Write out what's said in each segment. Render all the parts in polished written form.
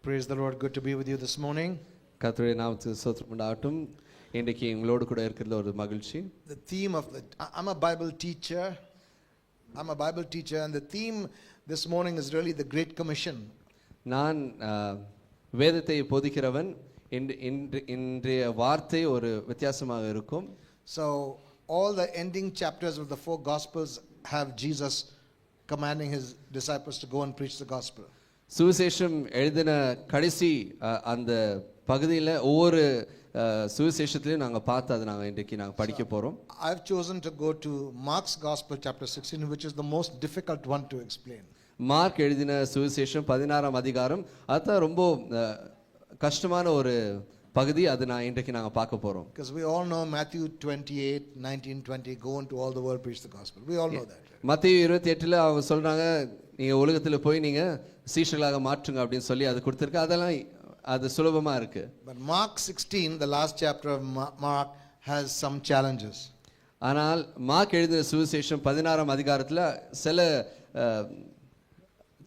Praise the Lord. Good to be with you this morning. கர்த்தருடைய நாமத்துக்கு ஸ்தோத்திரம் உண்டாகட்டும். இன்றைக்கு உங்களோடு கூட இருக்கிறதுல ஒரு மகிழ்ச்சி. The theme of I'm a Bible teacher. And the theme this morning is really the Great Commission. நான் வேதத்தை போதிக்கிறவன். இன்றைய வார்த்தை ஒரு வித்தியாசமாக இருக்கும். So all the ending chapters of the four gospels have Jesus commanding his disciples to go and preach the gospel. சுவிசேஷம் எழுதின கடைசி அந்த பகுதியில் ஒவ்வொரு சுவிசேஷத்திலையும் நாங்கள் பார்த்து அதை இன்றைக்கு படிக்க போகிறோம். I've chosen to go to Mark's Gospel chapter 16, which is the most difficult one to explain. Mark எழுதின சுவிசேஷம் 16ஆம் அதிகாரம் அதுதான் ரொம்ப கஷ்டமான ஒரு பகுதி. அது இன்றைக்கு நாங்கள் பார்க்க போகிறோம். Because we all know Matthew 28, 19, 20, go into all the world, preach the gospel. We all know that. மத்தேயு 28 அவங்க சொல்கிறாங்க, நீங்கள் உலகத்தில் போய் நீங்கள் சீஷர்களாக மாற்றுங்க அப்படின்னு சொல்லி அது கொடுத்துருக்கு. அதெல்லாம் அது சுலபமாக இருக்கு. But Mark 16, the last chapter of Mark, has some challenges. ஆனால் மார்க் எழுதின சுவிசேஷம் 16ஆம் அதிகாரத்தில் சில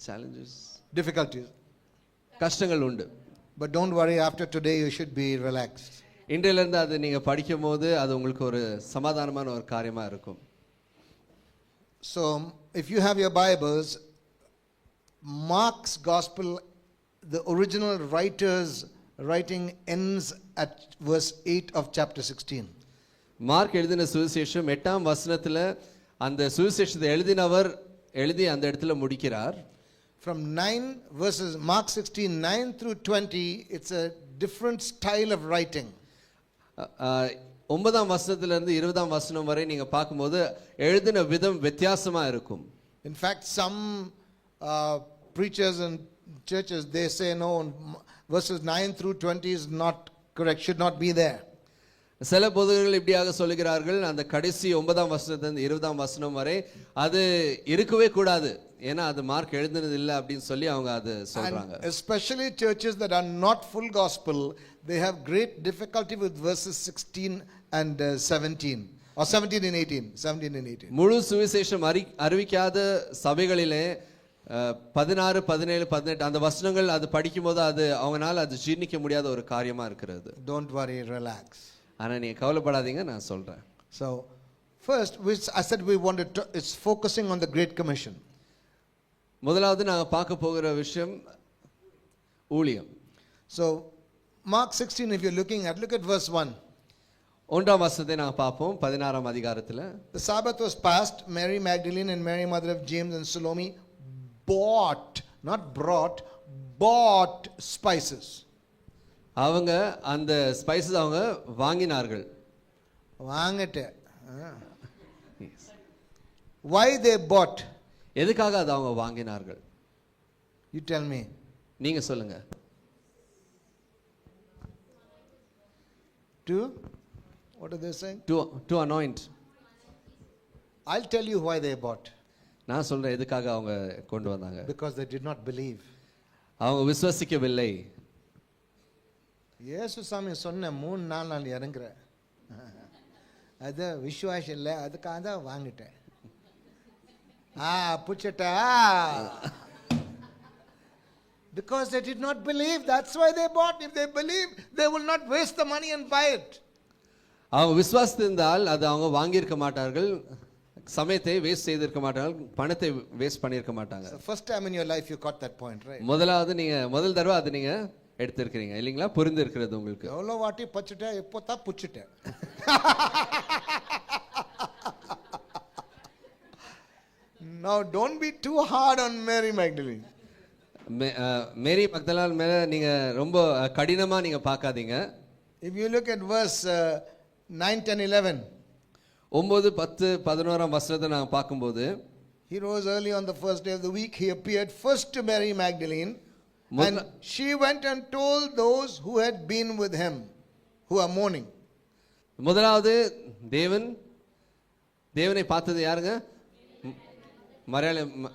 challenges, difficulties, கஷ்டங்கள் உண்டு. But don't worry, after today you should be relaxed. இன்றையிலிருந்து அது நீங்கள் படிக்கும் போது அது உங்களுக்கு ஒரு சமாதானமான ஒரு காரியமாக இருக்கும். So if you have your Bibles, Mark's Gospel, the original writer's writing ends at verse 8 of chapter 16. Mark எழுதின சுவிசேஷம் 8ஆம் வசனத்தில் அந்த சுவிசேஷத்தை எழுதினவர் எழுதி அந்த இடத்துல முடிக்கிறார். From 9 verses, Mark 16, 9 through 20, it's a different style of writing. 9ஆம் வசனத்திலிருந்து 20ஆம் வசனம் வரை நீங்க பார்க்கும்போது எழுதின விதம் வித்தியாசமா இருக்கும். In fact, some preachers and churches, they say no, verses 9 through 20 is not correct, should not be there. சில போதகர்கள் இப்படியாக சொல்லுகிறார்கள், அந்த கடைசி 9ஆம் வசனத்திலிருந்து 20ஆம் வசனம் வரை அது இருக்கவே கூடாது, ஏன்னா அது மார்க் எழுதினது இல்லை அப்படின்னு சொல்லி அவங்க அது சொல்றாங்க. Especially churches that are not full gospel, they have great difficulty with verses 16 and 17 or 17 and 18. முழு சுவிசேஷம் அறிவிக்காத சபைகளிலே 16, 17, 18 அந்த வசனங்கள் அது படிக்கும்போது அது அவங்களால அது ஜீர்ணிக்க முடியாத ஒரு காரியமா இருக்கிறது. Don't worry, relax. ஆனா நீங்க கவலைப்படாதீங்க, நான் சொல்றேன். So first, which I said we wanted to, it's focusing on the Great Commission. முதலாவது நாங்க பார்க்க போகிற விஷயம் ஊழியம். So Mark 16, if you're looking at, look at verse 1. ஒன்றாம் வசனத்தை நாங்க பார்ப்போம் 16ஆம் அதிகாரத்துல. The Sabbath was past. Mary Magdalene and Mary mother of James and Salome bought, not brought, bought spices. அவங்க அந்த ஸ்பைசஸ் அவங்க வாங்கினார்கள். வாங்கிட்டு. Why they bought? எதுக்காக அதை அவங்க வாங்கினார்கள்? You tell me. நீங்க சொல்லுங்க. What are they saying? To anoint. I'll tell you why they bought. நான் சொல்றேன் எதுக்காக அவங்க கொண்டு வந்தாங்க. Because they did not believe. அவங்க விசுவாசிக்கவில்லை. இயேசு சாமி சொன்ன 3-4 நாள் இறங்குற அது விசுவாசம் இல்லை, அதுக்காக தான் வாங்கிட்டேன். புடிச்சிட்டா. Because they did not believe, that's why they bought. If they believe, they will not waste the money and buy it. அவங்க விசுவாசித்திருந்தால் அது அவங்க வாங்கியிருக்க மாட்டார்கள், சமயத்தை வேஸ்ட் செய்திருக்க மாட்டார்கள், பணத்தை வேஸ்ட் பண்ணியிருக்க மாட்டாங்க. First time in your life you got that point, right? முதல் தடவை அது நீங்க எடுத்திருக்கிறீங்க இல்லீங்களா? புரிந்து இருக்கிறது உங்களுக்கு. எவ்வளோ வாட்டி பச்சிட்டேன், எப்போ தான் புச்சிட்டேன். Now don't be too hard on Mary Magdalene. மேரி மக்தலால் மேல நீங்க ரொம்ப கடினமா நீங்க பார்க்காதீங்க. If you look at verse 9, 10, 11. 9, 10, 11ஆம் வசனத்தை நாங்க பார்க்கும்போது, He rose early on the first day of the week. He appeared first to Mary Magdalene. And she went and told those who had been with him, who are mourning. முதலாவது தேவனை பார்த்தது யாருங்க?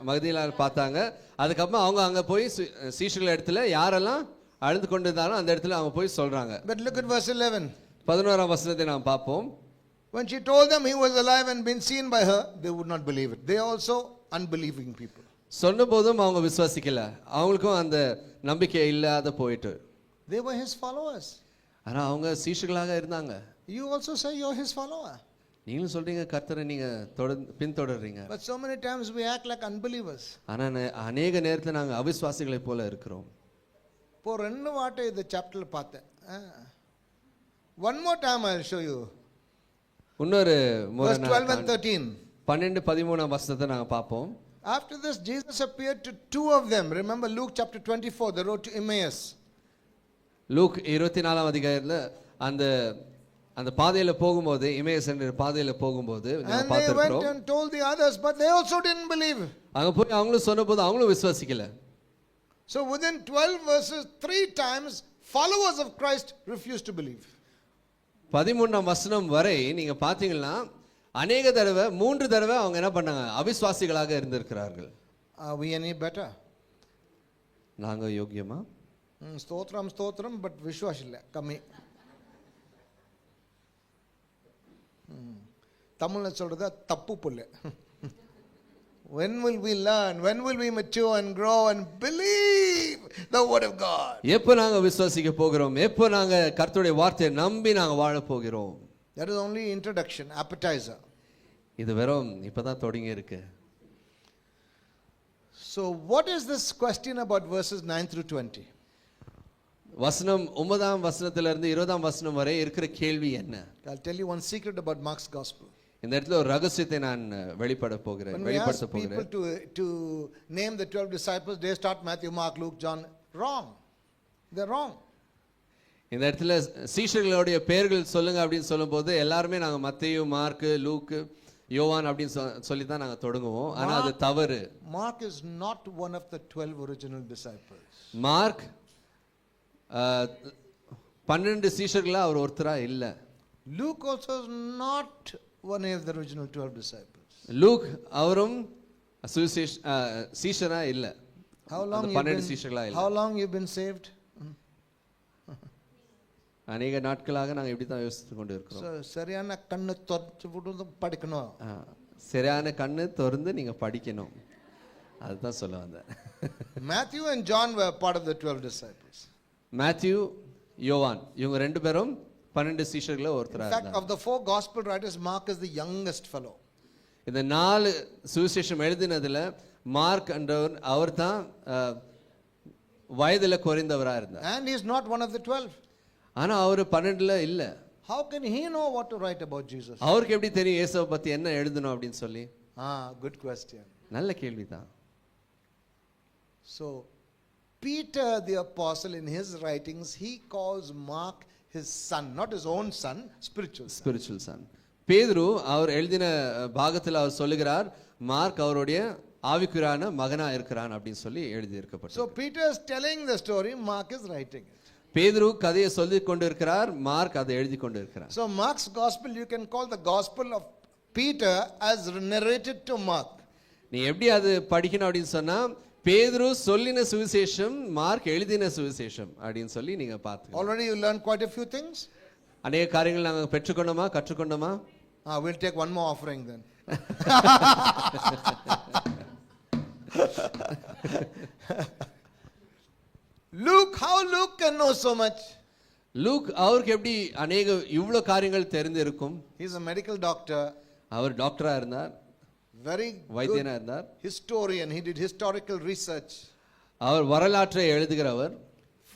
மகதலேனாள் பார்த்தாங்க. அதுக்கப்புறம் அவங்க அங்க போய் சீஷர்கள் இடத்துல யாரெல்லாம் அழுது கொண்டிருந்தாலும் அந்த இடத்துல அவங்க போய் சொல்றாங்க. But look at verse 11. 11ஆம் வசனத்தை நாம் பார்ப்போம். When she told them he was alive and been seen by her, they would not believe it. They also unbelieving people. சொன்ன போதும் அவங்க விசுவாசிக்கல. அவங்களுக்கும் அந்த நம்பிக்கை இல்லாத போயிட்டு. They were his followers. ஆனா அவங்க சீஷர்களாக இருந்தாங்க. You also say you're his follower. நீங்களும் சொல்றீங்க கர்த்தரை நீங்க பின்தொடர்றீங்க. But so many times we act like unbelievers. ஆனா அநேக நேரத்துல நாங்க அவிசுவாசிகளை போல இருக்கிறோம். இப்போ ரெண்டு வாட்டி இந்த சாப்டர்ல பார்த்தேன். One more time I'll show you. இன்னொரு முறை Verse 12 and 13. 12-13 வசனத்தை நாங்க பார்ப்போம். After this, Jesus appeared to two of them. Remember Luke chapter 24, the road to Emmaus. Luke 24ஆம் அதிகாரத்துல அந்த அந்த பாதையில போகும்போது இமேஸ் என்ற பாதையில போகும்போது And they went பார்த்திருக்கிறோம். and told the others, but they also didn't believe. அங்க போய் அவங்களும் சொன்னபோது அவங்களும் விசுவாசிக்கல. So within 12 verses, 3 times followers of Christ refused to believe. 13ஆம் வசனம் வரை நீங்க பாத்தீங்கன்னா அநேக தடவை 3 தடவை அவங்க என்ன பண்ணாங்க அவிசுவாசிகளாக இருந்திருக்கிறார்கள். Are we any better? நாங்க யோக்கியமா? ஸ்தோத்திரம் பட் விசுவாஸ் இல்லை கம்மி. தமிழ்ல சொல்றத தப்பு புல்ல. When will we learn? When will we mature and grow and believe the word of God? எப்போ நாங்க விசுவாசிக்க போகிறோம்? எப்போ நாங்க கர்த்தருடைய வார்த்தையை நம்பி நாங்க வாழ போகிறோம்? That is only introduction, appetizer. இது வெறும் இப்பதான் தொடங்கி இருக்கு. So what is this question about verses 9 through 20? வசனம் 9ஆம் வசனத்துல இருந்து 20ஆம் வசனம் வரை இருக்கிற கேள்வி என்ன? I'll tell you one secret about Mark's gospel. இந்த இடத்துல ஒரு ரகசியத்தை நான் வெளிப்படுத்த போகிறேன். When we ask people to name the 12 disciples, they start Matthew, Mark, Luke, John. Wrong. They're wrong. இந்த இடத்துல சீஷர்களுடைய பெயர்கள் சொல்லுங்க அப்படின்னு சொல்லும்போது எல்லாருமே நாங்க மத்தேயு, மார்க், லூக், யோவான் அப்படின்னு சொல்லி தான் நாங்க தொடங்குவோம். ஆனா அது தவறு. Mark is not one of the 12 original disciples. Mark 12 சீஷர்களா அவர் ஒருத்தரா இல்ல. Luke also is not one of the original 12 disciples. Look அவரும் சீஷரா இல்ல. How long 12 சீஷர்களா இல்ல. How long you been saved? அநேக நாட்களாக நாங்க இப்படி தான் யோசித்து கொண்டு இருக்கிறோம். சரியான கண்ணு திறந்து விட்டு படிக்கணும். சரியான கண்ணு திறந்து நீங்க படிக்கணும். அதுதான் சொல்ல வந்தேன். Matthew and John were part of the 12 disciples. Matthew, யோவான் இவங்க ரெண்டு பேரும் 12 சீஷர்கள ஒருத்தரா In fact, இருந்தாங்க. of the 4 gospel writers, Mark is the youngest fellow. இந்த 4 சுவிசேஷம் எழுதினதுல மார்க் என்றவர் அவர்தான் வயதுல குறைந்தவரா இருந்தார். And he is not one of the 12. ஆனா அவர் 12ல இல்ல. How can he know what to write about Jesus? அவருக்கு எப்படி தெரியும் இயேசுவை பத்தி என்ன எழுதணும் அப்படின்னு சொல்லி? Good question. நல்ல கேள்விதான். So Peter the apostle in his writings he calls Mark his son, not his own son, spiritual son. பேதுரு அவர் எழுதின பாகத்தில் அவர் சொல்லுகிறார் மார்க் அவருடைய ஆவிக்குரியான மகனா இருக்கிறான் அப்படின்னு சொல்லி எழுதி இருக்கப்பட்டது. So Peter is telling the story, Mark is writing it. பேதுரு கதையை சொல்லிக் கொண்டிருக்கிறார், மார்க் அதை எழுதி கொண்டிருக்கிறார். So Mark's gospel you can call the gospel of Peter as narrated to Mark. நீ எப்படி அது படிக்கணும் அப்படின்னு சொன்னா பேதுரு சொல்லின சுவிசேஷம் மார்க் எழுதின சுவிசேஷம் அப்படின்னு சொல்லி நீங்க பாத்துங்க. Already you learned quite a few things. அநேக காரியங்கள் நாங்க பெற்றுக்கொண்டோமா, கற்றுக்கொண்டோமா? We'll take one more offering then. Luke, how Luke can know so much? Luke அவருக்கு எப்படி அநேக இவ்வளவு காரியங்கள் தெரிந்து இருக்கும்? He is a medical doctor. அவர் டாக்டரா இருந்தார், very வைத்தியனா இருந்தார், historian. He did historical research. அவர் வரலாற்றை எழுதுகிறவர்.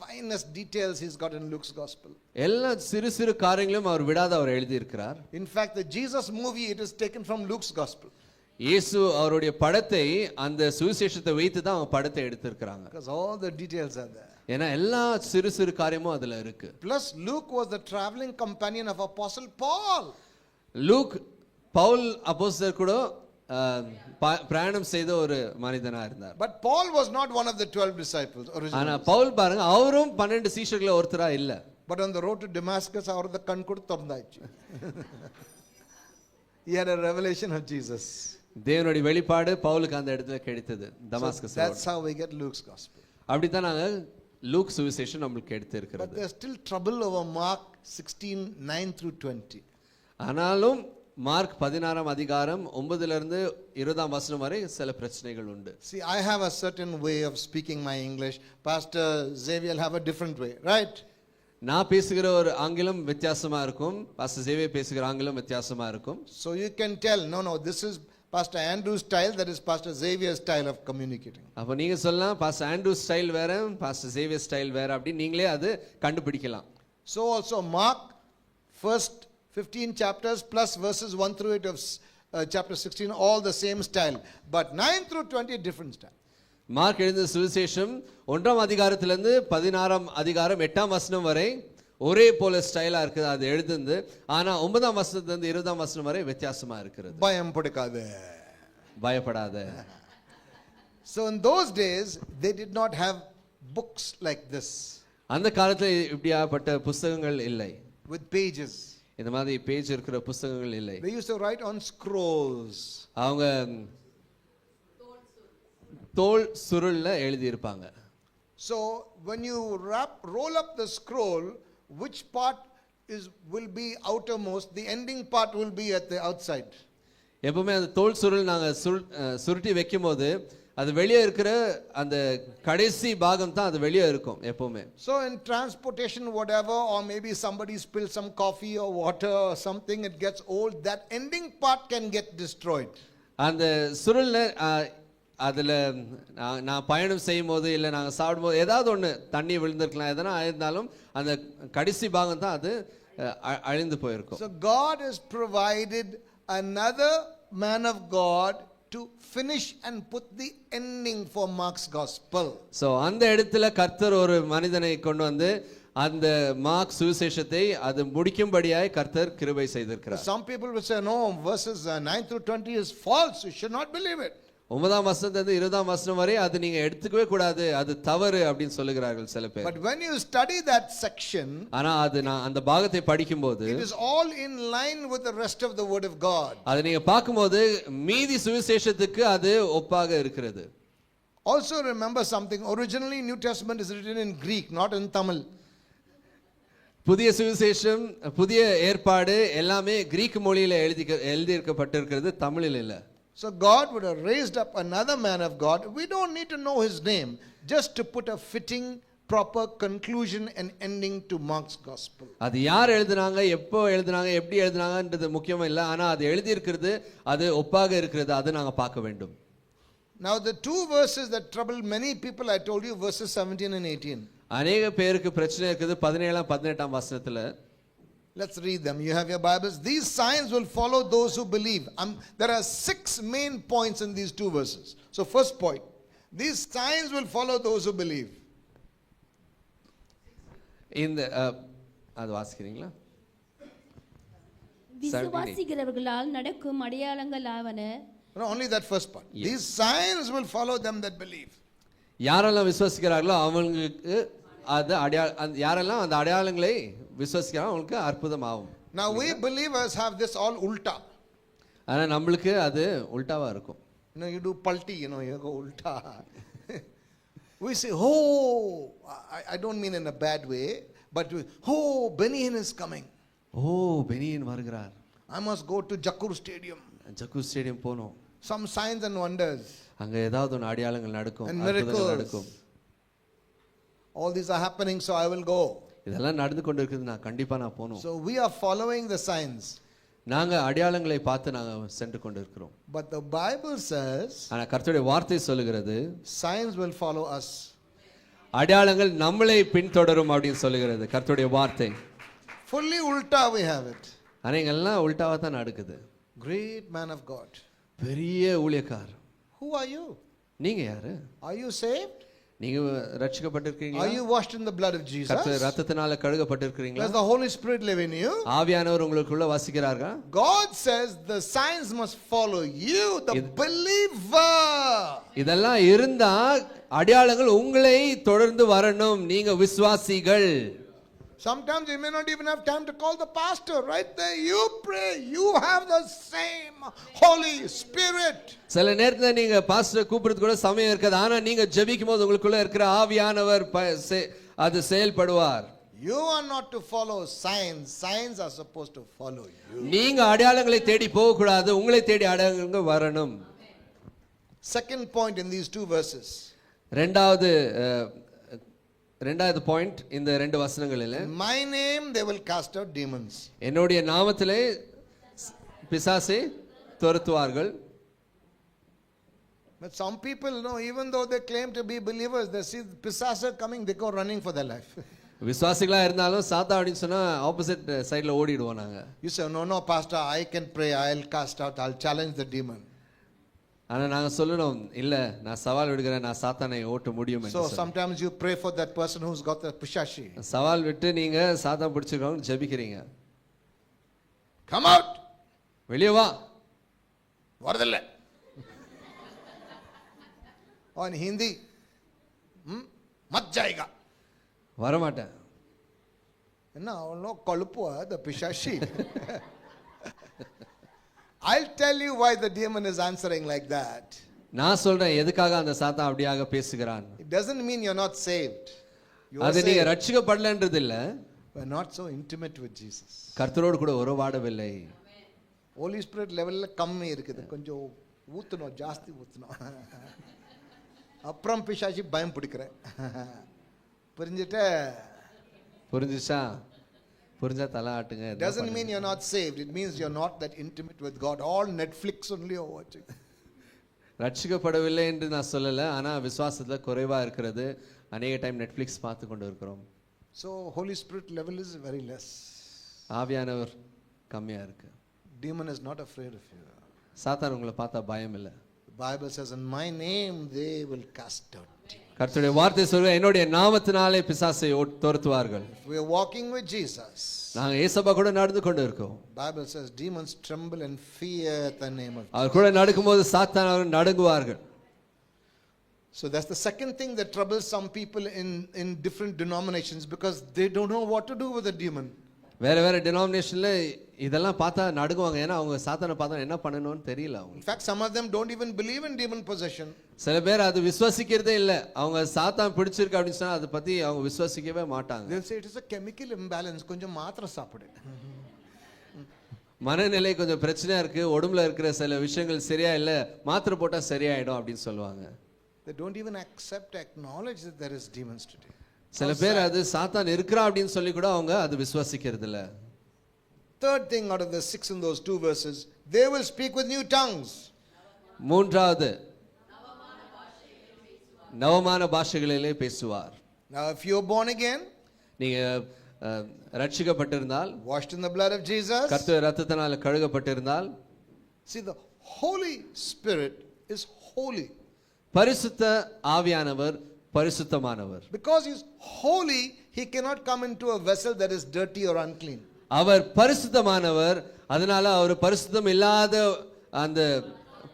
Finest details he's got in Luke's gospel. எல்லா சிறு சிறு காரியங்களும் அவர் விடாத அவர் எழுதி இருக்கிறார். In fact, the Jesus movie it is taken from Luke's gospel. இயேசு அவருடைய படத்தை அந்த சுவிசேஷத்தை வைத்து தான் அவங்க படத்தை எடுத்திருக்கிறாங்க. Because all the details are there. ஏன்னா எல்லா சிறு சிறு காரியமும் அதுல இருக்கு. Plus Luke was the traveling companion of apostle Paul. Luke Paul அப்போஸ்தலர் கூட பிரயாணம் செய்த ஒரு மனிதனா இருந்தார். But Paul was not one of the 12 disciples originally. ஆனா பவுல் பாருங்க அவரும் 12 சீஷர்கள ஒருத்தரா இல்ல. But on the road to Damascus அவரது கண் கூட திறந்தாயிச்சு. He had a revelation of Jesus. தேவனுடைய வெளிப்பாடு பவுலுக்கு அந்த இடத்துல கிடைத்தது Damascus. That's how we get Luke's gospel. அப்படி தான் நாங்க லூக் சுவிசேஷம் நமக்கு எடுத்து But இருக்கிறது. there's still trouble over Mark 16:9 through 20. ஆனாலும் மார்க் 16 அதிகாரம் 9 இருந்து 20 வசனம் வரை சில பிரச்சனைகள் உண்டு. See, I have a certain way of speaking my English. Pastor Xavier will have a different way, right? நான் பேசுகிற ஒரு ஆங்கிலம் வித்தியாசமா இருக்கும், பாஸ்டர் சேவியர் பேசுகிற ஆங்கிலம் வித்தியாசமா இருக்கும். So you can tell, no, this is Pastor Andrew's style, that is Pastor Xavier's style of communicating. அப்ப நீங்க சொல்லலாம் பாஸ்டர் ஆண்ட்ரூ ஸ்டைல் வேற, பாஸ்டர் சேவியர் ஸ்டைல் வேற அப்படி நீங்களே அது கண்டுபிடிக்கலாம். So also Mark first 15 chapters plus verses 1 through 8 of chapter 16, all the same style, but 9 through 20 different style. Mark எழுதின சுவிசேஷம் 1ஆம் அதிகாரத்திலிருந்து 16ஆம் அதிகாரம் 8ஆம் வசனம் வரை ஒரே போல ஸ்டைலா இருக்குது அது எழுதுந்து. ஆனா 9ஆம் வசனத்திலிருந்து 20ஆம் வசனம் வரை வித்தியாசமா இருக்கிறது. பயம் படுக்காதே, பயப்படாத. So in those days they did not have books like this அந்த காலத்துல இப்படியாப்பட்ட புத்தகங்கள் இல்லை, with pages. இந்த மாதிரி பேஜ் இருக்கிற புத்தகங்கள் இல்லை. They used to write on scrolls. அவங்க தோல் சுருள்ல எழுதி இருப்பாங்க. So when you roll up the scroll, which part will be outermost, the ending part will be at the outside. எப்பவுமே அந்த தோல் சுருள் நாங்க சுருட்டி வைக்கும்போது அது வெளியே இருக்கிற அந்த கடைசி பாகம் தான் அது வெளியே இருக்கும் எப்பவுமே. So in transportation whatever, or maybe somebody spilled some coffee or water or something, it gets old, that ending part can get destroyed. அந்த சுருள்ல அதுல நான் பயணம் செய்யும் போது இல்லை நாங்கள் சாப்பிடும்போது ஏதாவது ஒன்று தண்ணி விழுந்திருக்கலாம், எதனா ஆயிருந்தாலும் அந்த கடைசி பாகம் தான் அது அழிந்து போயிருக்கும். So God has provided another man of God to finish and put the ending for Mark's gospel. So அந்த இடத்துல கர்த்தர் ஒரு மனிதனை கொண்டு வந்து அந்த மார்க் சுவிசேஷத்தை அது முடிக்கும்படியாய் கர்த்தர் கிருபை செய்திருக்கிறார். Some people will say no, verses 9 through 20 is false, you should not believe it. 9ஆம் வசனத்திலிருந்து 20ஆம் வசனம் வரை அது நீங்க எடுத்துக்கவே கூடாது, அது தவறு அப்படின்னு சொல்லுகிறார்கள் சில பேர். But when you study that section, ஆனா அது நான் அந்த பாகத்தை படிக்கும்போது it is all in line with the rest of the word of God. அது நீங்க பார்க்கும்போது மீதி சுவிசேஷத்துக்கு அது ஒப்பாக இருக்கிறது. Also remember something, originally New Testament is written in Greek, not in Tamil. புதிய சுவிசேஷம் புதிய ஏற்பாடு எல்லாமே கிரீக் மொழியில எழுதியிருக்கப்பட்டிருக்கிறது, தமிழில் இல்ல. So God would have raised up another man of God. We don't need to know his name, just to put a fitting, proper conclusion and ending to Mark's gospel. அது யார் எழுதுனாங்க, எப்போ எழுதுனாங்க, எப்படி எழுதுனாங்கன்றது முக்கியம் இல்ல, ஆனா அது எழுதி இருக்கிறது அது ஒப்பாக இருக்கிறது, அது நாங்க பார்க்க வேண்டும். Now the two verses that trouble many people, I told you, verses 17 and 18. அநேக பேருக்கு பிரச்சனை இருக்குது 17ஆம் 18ஆம் வசனத்துல. Let's read them. You have your Bibles. These signs will follow those who believe. There are 6 main points in these two verses. So first point, these signs will follow those who believe. இந்த அது வாசிக்கிறீங்களா? விசுவாசிக்கிறவர்களால் நடக்கும் அடையாளங்கள் ஆவன. No, only that first part. Yes. These signs will follow them that believe. யாரெல்லாம் விசுவாசிக்கிறார்களோ அவங்களுக்கு அது யாரெல்லாம் அந்த அடையாளங்களை விசுவாசிக்கிறாங்க அவங்களுக்கு அற்புதம் ஆகும். Now we believers have this all ulta. ஆனா நம்மளுக்கு அது உல்டாவா இருக்கும். You do palti, you go ulta. We say, oh, I don't mean in a bad way, but oh, Benin is coming. Oh, Benin வருகிறார். I must go to Jakkur Stadium. Jakkur Stadium போணும். Some signs and wonders. அங்க ஏதாவது ஒரு அடையாளங்கள் நடக்கும், அற்புதங்கள் நடக்கும். All these are happening, so I will go. இதெல்லாம் நடந்து கொண்டிருக்குது, நான் கண்டிப்பா நான் போணும். So we are following the signs. நாங்க அடையாளங்களை பார்த்து நாங்க சென்று கொண்டிருக்கிறோம். But the Bible says, ஆனா கர்த்தருடைய வார்த்தை சொல்லுகிறது signs will follow us. அடையாளங்கள் நம்மளை பின்தொடரும் அப்படின்னு சொல்லுகிறது கர்த்தருடைய வார்த்தை. Fully ulta we have it. ஆனா எல்லாம் உல்டாவா தான் நடக்குது. Great man of God. பெரிய ஊழியக்காரர். Who are you? நீங்க யாரு? Are you saved? நீங்க ரட்சிக்கப்பட்டிருக்கீங்களா? Are you washed in the blood of Jesus? கர்த்தர் இரத்தத்தினால கழுவப்பட்டிருக்கீங்களா? Does the Holy Spirit live in you? ஆவியானவர் உங்களுக்குள்ள வசிக்கிறாரா? God says the signs must follow you, the believer. இதெல்லாம் இருந்தா அடையாளங்கள் உங்களை தொடர்ந்து வரணும், நீங்க விசுவாசிகள். Sometimes you may not even have time to call the pastor. Right there you pray. You have the same Holy Spirit. சில நேரத்துல நீங்க பாஸ்டர் கூப்பிடுறது கூட சமயம் இருக்காது, ஆனா நீங்க ஜெபிக்கும் போது உங்களுக்குள்ள இருக்கிற ஆவியானவர் அது செயல்படுவார். You are not to follow signs. Signs are supposed to follow you. நீங்க அடையாளங்களை தேடி போக கூடாது, உங்களை தேடி அடையாளங்கள் வரணும். Second point in these two verses. ரெண்டாவது பாயிண்ட் இந்த ரெண்டு வசனங்களில், In my name they will cast out demons. என்னுடைய நாமத்திலே பிசாசை துரத்துவார்கள். But some people, even though they claim to be believers, they see pisasa coming, they go running for their life. விசுவாசிகளா இருந்தாலும் சாத்தா அப்படின்னு சொன்னா ஆப்போசிட் சைடுல ஓடிடுவோம் நாங்க. You say, no, pastor, I can pray, I'll cast out, I'll challenge the demon. ஆனா நாங்க சொல்லணும், இல்ல நான் சவால் விடுகிறேன், நான் சாத்தானை ஓட்ட முடியும். So sometimes you pray for that person who's got the pishashi. சவால் விட்டு நீங்க சாத்தான் பிடிச்சிருக்கவங்க ஜெபிக்கிறீங்க. Come out. வெளியே வா. வரதில்ல. On Hindi, mat jayega. வர மாட்டேன். என்ன அவனோ கொழுப்புவா the pishashi. I'll tell you why the demon is answering like that. நான் சொல்றேன் எதுக்காக அந்த சாத்தான் அப்படியாக பேசுகிறான். It doesn't mean you're not saved. அது நீங்க ரட்சிக்கப்படலன்றது இல்ல. We're not so intimate with Jesus. கர்த்தரோடு கூட உறவாடவில்லை. Holy Spirit levelல கம்மி இருக்குது, கொஞ்சம் ஊத்தணும், ஜாஸ்தி ஊத்தணும். அப்புறம் பிசாசி பயம் பிடிக்கிறேன். புரிஞ்சுச்சா? புரிஞ்சா தலை ஆட்டுங்க. Doesn't mean you're not saved. It means you're not that intimate with God. All Netflix only you're watching. ரட்சிக்கப்படவில்லை என்று நான் சொல்லல, ஆனா விசுவாசத்துல குறைவா இருக்கிறது. அநேக டைம் நெட்ஃபிளிக்ஸ் பார்த்து கொண்டு இருக்கிறோம். So Holy Spirit level is very less. ஆவியானவர் கம்மியா இருக்கு. Demon is not afraid of you. சாத்தான் உங்களை பார்த்தா பயம் இல்லை. The Bible says, in my name they will cast out demons. கர்த்தருடைய வார்த்தை சொல்ற, என்னுடைய நாமத்தினாலே பிசாசை துரத்துவார்கள். We are walking with Jesus. நாங்க இயேசுவா கூட நடந்து கொண்டு இருக்கோம். Bible says demons tremble and fear at the name of Jesus. அவர் கூட நடக்கும்போது சாத்தான் அவர்கள் நடுங்குவார்கள். So that's the second thing that troubles some people in different denominations, because they don't know what to do with the demon. வேற வேற டினாமினேஷன்ல இதெல்லாம் பார்த்தா நடுங்குவாங்க. ஏன்னா அவங்க சாத்தானை பார்த்தா என்ன பண்ணணும்னு தெரியல அவங்க. In fact, some of them don't even believe in demon possession. சில பேர் அது விசுவாசிக்கிறதே இல்ல. அவங்க சாத்தான் பிடிச்சிருக்கு அப்படின்னு சொன்னா அதை பத்தி அவங்க விசுவாசிக்கவே மாட்டாங்க. They'll say it is a chemical imbalance, கொஞ்சம் மாத்திரை சாப்பிடு. மனநிலை கொஞ்சம் பிரச்சனையா இருக்கு, உடம்புல இருக்கிற சில விஷயங்கள் சரியா இல்ல, மாத்திரை போட்டா சரியாயிடும் அப்படின்னு சொல்லுவாங்க. They don't even acknowledge that there is demons today. சில பேர் அது சாத்தான் இருக்கிறா அப்படின்னு சொல்லி கூட அவங்க அது விசுவாசிக்கிறது இல்ல. Third thing out of the 6 in those two verses, they will speak with new tongues. மூன்றாவது, நவமான பாஷைகளிலே பேசுவார். Now if you are born again, நீங்க ரட்சிக்கப்பட்டிருந்தால், washed in the blood of Jesus, கர்த்தருடைய இரத்தத்தினால கழுவப்பட்டிருந்தால், see, the Holy Spirit is holy. பரிசுத்த ஆவியானவர் பரிசுத்தமானவர். Because he is holy, he cannot come into a vessel that is dirty or unclean. அவர் பரிசுத்தமானவர், அதனால அவர் பரிசுத்தம் இல்லாத அந்த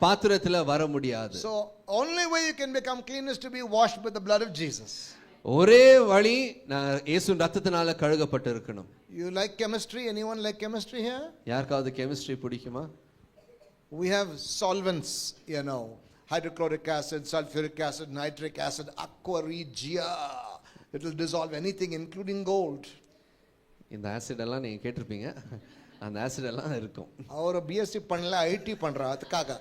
பாத்திரத்துல வர முடியாது. So only way you can become clean is to be washed with the blood of Jesus. ஒரே வழி இயேசுவின் இரத்தத்தினால கழுவப்பட்டு இருக்கணும். You like chemistry? Anyone like chemistry here? யாருக்காவது கெமிஸ்ட்ரி பிடிக்குமா? We have solvents, hydrochloric acid, sulfuric acid, nitric acid, aqua regia. It will dissolve anything including gold. இந்த acid எல்லாம் நீங்க கேட்டிருப்பீங்க. அந்த ஆசிட் எல்லாம் இருக்கும். அவர் பிஎஸ்சி பண்ணல, ஐடி பண்றா, அதுக்காக.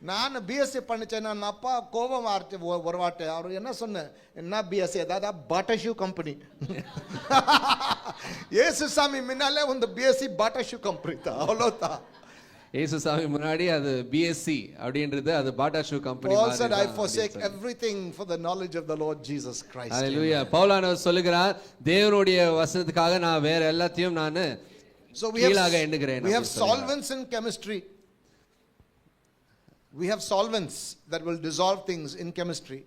நான் பிஎஸ்சி பண்ணிச்சேன், நான் அப்பா கோபம் ஆர்த்து ஒரு வாட்டு. அவர் என்ன சொன்னேன், என்ன பிஎஸ்சி, ஏதாவது பாட்டா ஷூ கம்பெனி. ஏசு சாமி முன்னாலே இந்த பிஎஸ்சி பாட்டா ஷூ கம்பெனி தான், அவ்வளோதான். இயேசுசாமி முன்னாடி அது பிஎஸ்சி அப்படின்றது அது பாட்டா ஷூ கம்பெனி Paul மாதிரி. said, I forsake everything for the knowledge of the Lord Jesus Christ. ஹalleluya. பவுலானவர் சொல்லுகிறார், தேவனுடைய வசனத்துக்காக நான் வேற எல்லாத்தையும் நான் கீழாக எண்ணுகிறேன். We have solvents in chemistry. We have solvents that will dissolve things in chemistry.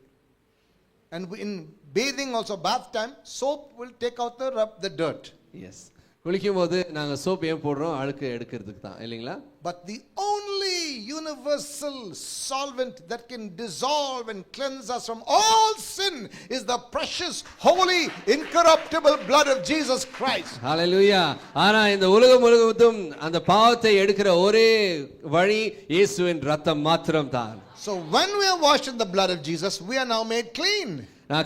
And in bathing also, bath time, soap will take out the dirt. Yes. குளிக்கும் போது நாங்க சோப் ஏன் போடுறோம்? அழுக்கு எடுக்கிறதுக்கு தான், இல்லைங்களா? But the only universal solvent that can dissolve and cleanse us from all sin is the precious, holy, incorruptible blood of Jesus Christ. ஹalleluya. ஆனா இந்த உலகம் முழுவதும் அந்த பாவத்தை எடுக்கிற ஒரே வழி இயேசுவின் இரத்தம் மாத்திரம் தான். So when we are washed in the blood of Jesus, we are now made clean.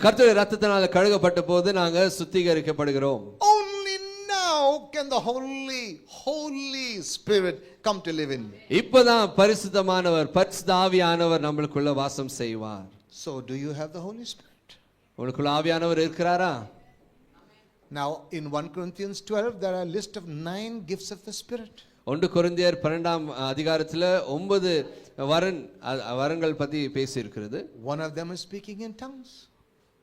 கர்த்தருடைய இரத்தத்தினால கழுகப்பட்ட போது நாங்க சுத்திகரிக்கப்படுகிறோம். Only now can the Holy Spirit come to live in me. இப்பதான் பரிசுத்தமானவர் பரிசுத்த ஆவியானவர் நம்மளுக்குள்ள வாசம் செய்வார். So do you have the Holy Spirit? உங்களுக்குள்ள ஆவியானவர் இருக்கிறாரா? Now in 1 Corinthians 12 there are a list of 9 gifts of the Spirit. 1 கொரிந்தியர் 12ஆம் அதிகாரத்துல 9 வரங்கள் பத்தி பேசி இருக்கிறது. One of them is speaking in tongues.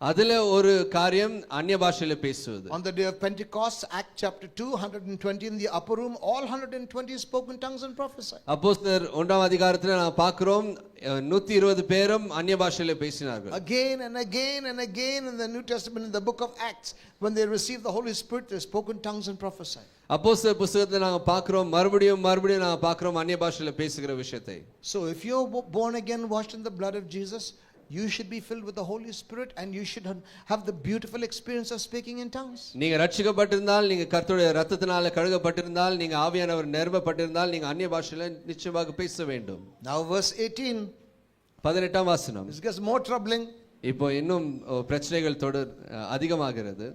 அதுல ஒரு காரியம் அந்நிய பாஷையில பேசுவது. On the day of Pentecost, Acts chapter 2, 120 in the upper room, all 120 spoke in tongues and prophesied. அப்போஸ்தலர் 1ஆம் அதிகாரத்துல நான் பார்க்கிறோம் 120 பேரும் அந்நிய பாஷையில பேசினார்கள். Again and again and again in the New Testament, in the book of Acts, when they received the Holy Spirit, they spoke in tongues and prophesied. அப்போஸ்தலர் புத்தகத்துல நாங்க பார்க்கிறோம் மறுபடியும் நாங்க பார்க்கிறோம் அந்நிய பாஷையில பேசுகிற விஷயத்தை. So if you're born again, washed in the blood of Jesus, you should be filled with the Holy Spirit and you should have the beautiful experience of speaking in tongues. நீங்க ரட்சிக்கப்பட்டிருந்தால், நீங்க கர்த்தருடைய இரத்தத்தினால கழுகப்பட்டிருந்தால், நீங்க ஆவியானவர் நிரப்பப்பட்டிருந்தால், நீங்க அந்நிய பாஷையில நிச்சயமாக பேச வேண்டும். Now verse 18, 18ஆம் வசனம். this gets more troubling. இப்போ இன்னும் பிரச்சனைகள் அதிகமாகிறது.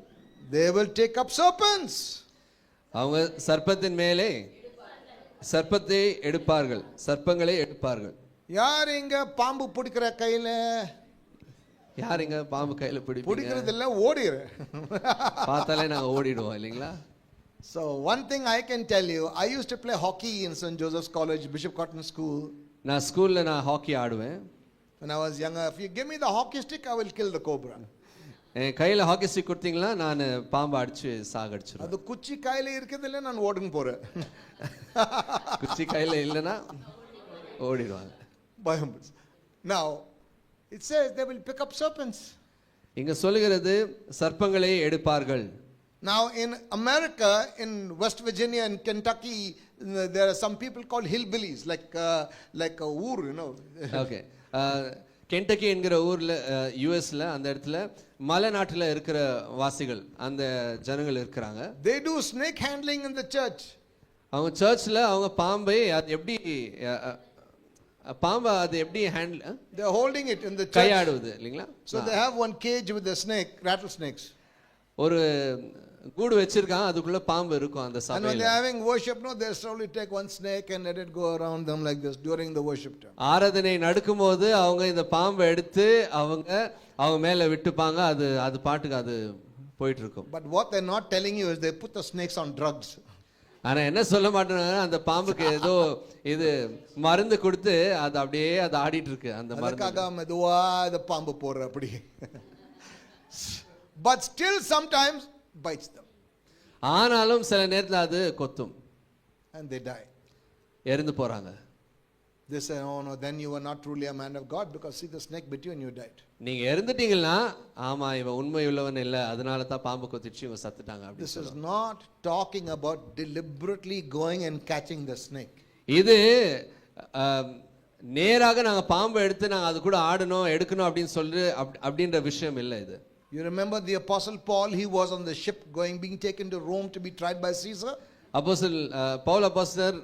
They will take up serpents. அவங்க சர்ப்பத்தின் மேலே சர்ப்பத்தை எடுப்பார்கள், சர்ப்பங்களை எடுப்பார்கள். யார் இங்க பாம்பு பிடிக்கிற கையில? யார் இங்க பாம்பு கையில பிடிக்கிறது இல்ல, ஓடிற. பார்த்தாலே நாங்க ஓடிடுவோம் இல்லீங்களா? So one thing I can tell you, I used to play hockey in St. Joseph's College, Bishop Cotton School. நான் ஸ்கூல்ல ஹாக்கி ஆடுவேன். When I was younger, if you give me the hockey stick, I will kill the cobra. என் கையில hockey stick கொடுத்தீங்களா நான் பாம்பு அடிச்சு சாகடிச்சிருவேன். அது குச்சி கையில இருக்குது இல்ல, நான் ஓடுங்க போறேன். குச்சி கையில இல்லனா ஓடிடுவாங்க. Now it says they will pick up serpents. இங்க சொல்லுகிறது சர்ப்பங்களை எடுப்பார்கள். Now in America, in West Virginia and Kentucky, there are some people called hillbillies, like a ஊர், you know. Okay. கென்டக்கி என்கிற ஊர்ல யுஎஸ்ல அந்த இடத்துல மலைநாட்டுல இருக்கிற வாசிகள் அந்த ஜனங்கள் இருக்கிறாங்க. They do snake handling in the church. அவங்க சர்ச்ல அவங்க பாம்பை அது எப்படி பாம்பை அது எப்படி handle they are holding it in the church. கையாடுவது இல்லீங்களா? So they have one cage with the snake, rattlesnakes. ஒரு கூடு வச்சிருக்காங்க, அதுக்குள்ள பாம்பு இருக்கும் அந்த சபையில. And when they are having worship, no, they slowly take one snake and let it go around them like this during the worship time. ஆராதனை நடக்கும்போது அவங்க இந்த பாம்பை எடுத்து அவங்க மேல விட்டுப்பாங்க, அது பாட்டுக்கு அது போயிட்டு இருக்கும். But what they're not telling you is they put the snakes on drugs. ஆனா என்ன சொல்ல மாட்டேங்க, அந்த பாம்புக்கு ஏதோ இது மருந்து கொடுத்து அது அப்படியே அது ஆடிட்டு இருக்கு அந்த மருந்து. அதுக்காக மெதுவா அந்த பாம்பு போற அப்படி. But still sometimes bites them. ஆனாலும் சில நேரத்துல அது கொத்தும். And they die. இறந்து போறாங்க. They say, oh no, then you were not truly a man of God because see the snake bit you and you died. நீங்க இறந்துட்டீங்கன்னா ஆமா இவன் உண்மை உள்ளவன் இல்ல, அதனால தான் பாம்பு கொத்திச்சு இவன் சத்துட்டாங்க அப்படி. This is not talking about deliberately going and catching the snake. இது நேராக நாங்க பாம்பை எடுத்து நாங்க அது கூட ஆடணும் எடுக்கணும் அப்படின்னு சொல்லி அப்படின்ற விஷயம் இல்ல இது. You remember the apostle Paul, he was on the ship being taken to Rome to be tried by Caesar. Pavul அப்போஸ்தலர்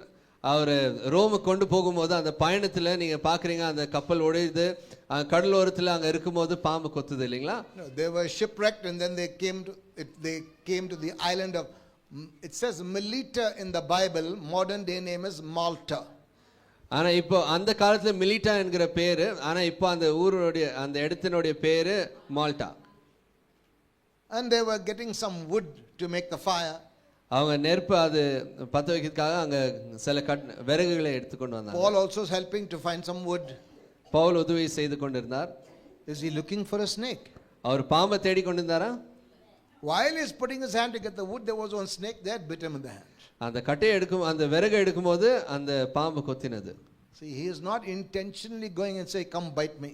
அவர் ரோம் கொண்டு போகும்போது அந்த பயணத்துல நீங்க பாக்குறீங்க அந்த கப்பல் உடையுது, கடலோரத்துல அங்க இருக்கும்போது பாம்பு கொத்துது இல்லீங்களா? They were shipwrecked and then they came to the island of, it says Melita in the Bible, modern day name is Malta. ஆனா இப்போ அந்த காலத்துல மிலிட்டா என்கிற பேரு, ஆனா இப்போ அந்த ஊருடைய அந்த இடத்தினுடைய பேரு Malta. And they were getting some wood to make the fire. அவங்க நெருப்பு அது பத்த வைக்கிறதுக்காக அங்க சில விறகுகளை எடுத்து கொண்டு வந்தாங்க. Paul also is helping to find some wood. Pavul உதவி செய்து கொண்டிருந்தார். Is he looking for a snake? அவர் பாம்பை தேடி கொண்டிருந்தாரா? While he is putting his hand to get the wood, there was one snake there, bit him in the hand. அந்த கட்டையை எடுக்கும் அந்த விறகு எடுக்கும்போது அந்த பாம்பு கொத்தினது. See, he is not intentionally going and say, come bite me.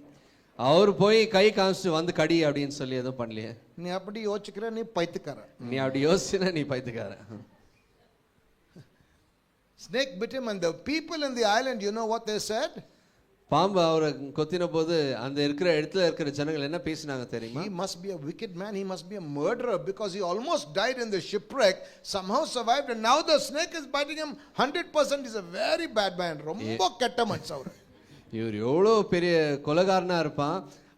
அவர் போய் கை காமிச்சு வந்து கடி அப்படின்னு சொல்லி எதுவும் பண்ணலையே. நீ அப்படி யோசிக்கிற, நீ பைத்தியக்கார. நீ அப்படி யோசிச்சுனா நீ பைத்தியக்கார. Snake bit him, and the people in the island, you know what they said? பாம்பு அவரை கொத்தின போது அந்த இருக்கிற இடத்துல இருக்கிற ஜனங்கள் என்ன பேசினாங்க தெரியுமா? He must be a wicked man, he must be a murderer, because he almost died in the shipwreck, somehow survived, and now the snake is biting him 100%. He's a very bad man. Rombo ketta manchavu. இவர் எவ்வளோ பெரிய கொலைகாரனா இருப்பான்,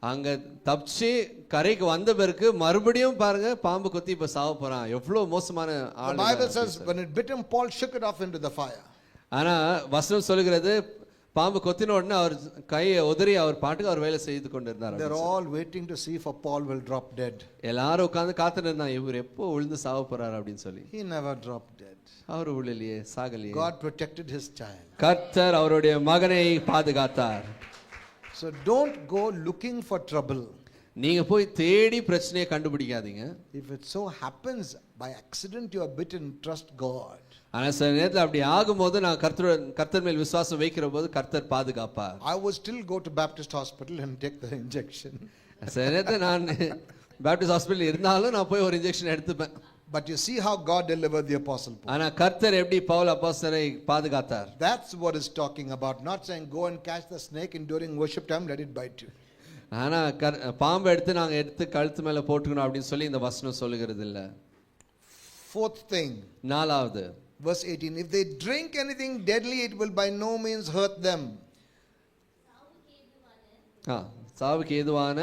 அங்க தப்பிச்சு கரைக்கு வந்த பிறகு மறுபடியும் பாருங்க பாம்பு கொத்தி இப்ப சாவ போறான். எவ்வளவு மோசமான The ஆள். Bible says when it bit him, Paul shook it off into the fire. ஆனா வசனம் சொல்லுகிறது பாம்பு கொத்தின உடனே அவர் கையை உதறி அவர் பாட்டுக்கு அவர் வேலை செய்து கொண்டிருந்தார். They're all waiting to see if Paul will drop dead. எல்லாரும் உட்கார்ந்து காத்துட்டு இருந்தாங்க இவர் எப்போ விழுந்து சாவ போறாரு அப்படின்னு சொல்லி. He never dropped dead. Our விழலையே, சாகலையே. God protected his child. கர்த்தர் அவருடைய மகனை பாதுகாத்தார். So don't go looking for trouble. நீங்க போய் தேடி பிரச்சனையை கண்டுபிடிக்காதீங்க. If it so happens by accident you are bitten, trust God. ஆனா சில நேரத்தில் அப்படி ஆகும்போது நான் கர்த்தர் மேல் விசுவாசம் வைக்கிற போது கர்த்தர் பாதுகாப்பார். I would still go to Baptist hospital and take the injection. சில நேரத்தில் நான் பேப்டிஸ்ட் ஹாஸ்பிட்டல் இருந்தாலும் நான் போய் ஒரு இன்ஜெக்ஷன் எடுத்துப்பேன். But you see how God delivered the apostle Paul. ஆனா கர்த்தர் எப்படி பவுல் அப்போஸ்தலரை பாதுகாத்தார். That's what is talking about, not saying go and catch the snake and during worship time let it bite you. ஆனா பாம்பை எடுத்து நாங்க எடுத்து கழுத்து மேல போட்டுக்கணும் அப்படின்னு சொல்லி இந்த வசனம் சொல்லுகிறது இல்ல. Fourth thing, நாலாவது verse 18, if they drink anything deadly it will by no means hurt them. சாவுக்கு ஏதுவான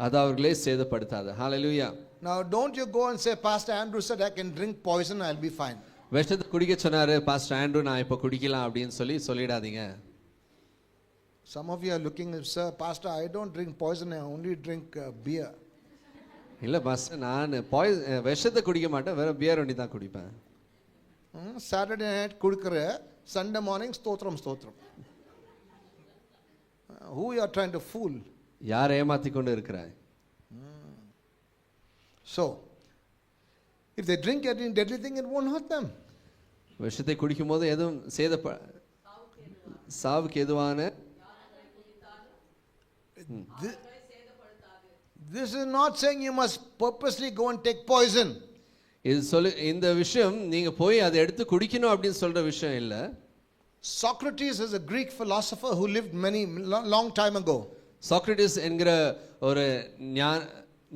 அது அவர்களை சேதப்படுத்தாது. ஹalleluya. Now don't you go and say Pastor Andrew said I can drink poison, I'll be fine. விஷத்தை குடிக்க சொன்னாரு pastor Andrew, நான் இப்ப குடிக்கலாம் அப்படின்னு சொல்லி சொல்லிடாதீங்க. Some of you are looking, sir, Pastor, I don't drink poison, I only drink beer. இல்ல பாஸ்டர், நான் விஷத்தை குடிக்க மாட்டேன், வேற பியர் ஒண்டி தான் குடிப்பேன். Saturday night kudukra, Sunday morning stotram. Who you are trying to fool? யாரை ஏமாத்தி கொண்டு இருக்கிறாய்? So, if they drink any deadly thing, it won't hurt them. விஷத்தை குடிக்கும் போது எதுவும் சாவுக்கு எதுவான This is not saying you must purposely go and take poison. இது சொல்லு, இந்த விஷயம் நீங்க போய் அதை எடுத்து குடிக்கணும் அப்படின்னு சொல்ற விஷயம் இல்ல. Socrates is a Greek philosopher who lived long time ago. Socrates என்கிற ஒரு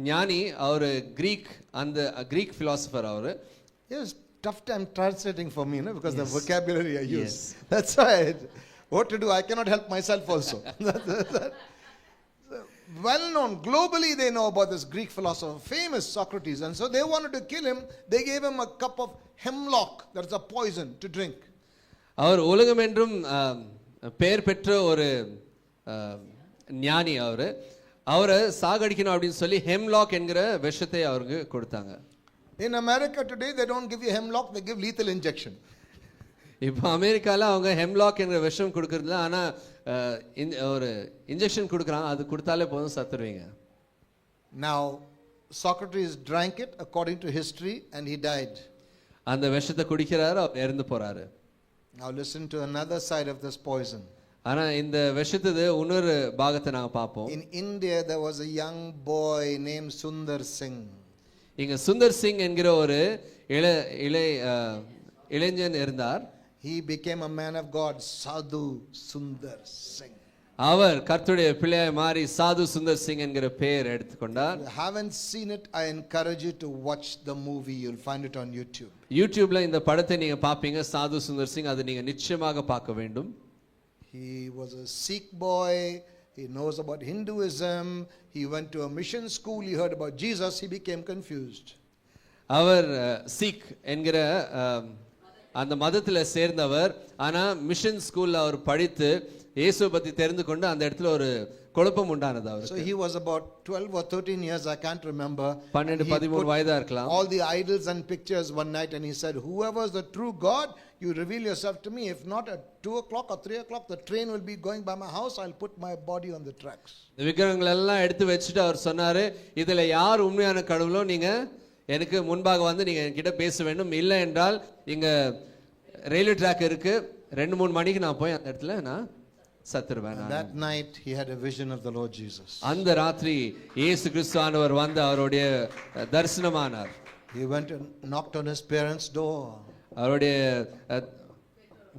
ஞானி, அவர் Greek philosopher. Our Yes, tough time translating for me, because the vocabulary I use. Yes. That's right. What to do? I cannot help myself also. Well known globally, they know about this Greek philosopher, famous Socrates, and so they wanted to kill him. They gave him a cup of hemlock, that's a poison, to drink. அவர் உலகம் என்றும் பெயர் பெற்ற ஒரு ஞானி. அவரை சாகடிக்கணும் அப்படின்னு சொல்லி hemlock என்கிற விஷத்தை அவருக்கு கொடுத்தாங்க. In America today they don't give you hemlock, they give lethal injection. இப்போ அமெரிக்கால அவங்க ஹெம்லாக் என்கிற விஷம் கொடுக்கறதில்ல, ஆனா ஒரு இன்ஜெக்ஷன் கொடுக்குறாங்க, அது கொடுத்தாலே போதும் சத்துருவீங்க. Now Socrates drank it according to history and he died. அந்த விஷத்தை குடிக்கிறாரு, அவர் இறந்து போறாரு. Now listen to another side of this poison. ஆனா இந்த விஷத்துது இன்னொரு பாகத்தை நாங்க பார்ப்போம். In India there was a young boy named Sundar Singh. இங்க சுந்தர் சிங் என்கிற ஒரு இளைஞன் இருந்தார். He became a man of God, Sadhu Sundar Singh. அவர் கர்த்தருடைய பிள்ளையாய் மாறி சாது சுந்தர் சிங் என்கிற பெயர் எடுத்துக்கொண்டார். If you haven't seen it, I encourage you to watch the movie. You'll find it on YouTube. யூடியூப்ல இந்த படத்தை நீங்க பாப்பீங்க, சாது சுந்தர் சிங். அதை நீங்க நிச்சயமாக பார்க்க வேண்டும். He was a Sikh boy. He knows about Hinduism. He went to a mission school. He heard about Jesus. He became confused. அவர் சிக் என்கிற அந்த மதத்தில் சேர்ந்தவர். ஆனா மிஷன் ஸ்கூல்ல அவர் படித்து இயேசுவை பத்தி தெரிந்து கொண்டு அந்த இடத்துல ஒரு குழப்பம் உண்டானது அவருக்கு. So he was about 12 or 13 years, I can't remember. 12-13 வயதா இருக்கலாம். All the idols and pictures one night, and he said, whoever is the true God, you reveal yourself to me. If not, at 2 o'clock or 3 o'clock the train will be going by my house. I'll put my body on the tracks. இந்த விக்கிரகங்கள் எல்லாம் எடுத்து வச்சுட்டு அவர் சொன்னாரு, இதுல யார் உண்மையான கடவுளோ நீங்க எனக்கு முன்பாக வந்து நீங்க என்கிட்ட பேச வேண்டும். இல்லை என்றால் இங்க ரயில்வே ட்ராக் இருக்கு, 2-3 மணிக்கு நான் போய் அந்த இடத்துல நான் சத்துருவேன். That night he had a vision of the Lord Jesus. அந்த ராத்திரி இயேசு கிறிஸ்துவானவர் வந்து அவருடைய தரிசனமானார். He went and knocked on his parents' door. அவருடைய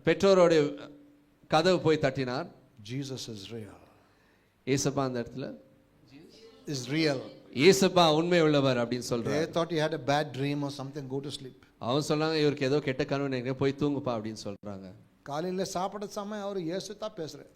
பெற்றோருடைய கதவு போய் தட்டினார். Jesus is real. ஏசப்பா அந்த இடத்துல Is real. ஏசப்பா உண்மை உள்ளவர் அப்படின்னு They சொல்றார். thought he had a bad dream or something. Go to sleep. அவன் சொன்னாங்க இவருக்கு ஏதோ கெட்ட கனவு நினைக்கிறேன், போய் தூங்குப்பா அப்படின்னு சொல்றாங்க. காலையில சாப்பிட சமயம் அவர் இயேசு தான் பேசுறாரு.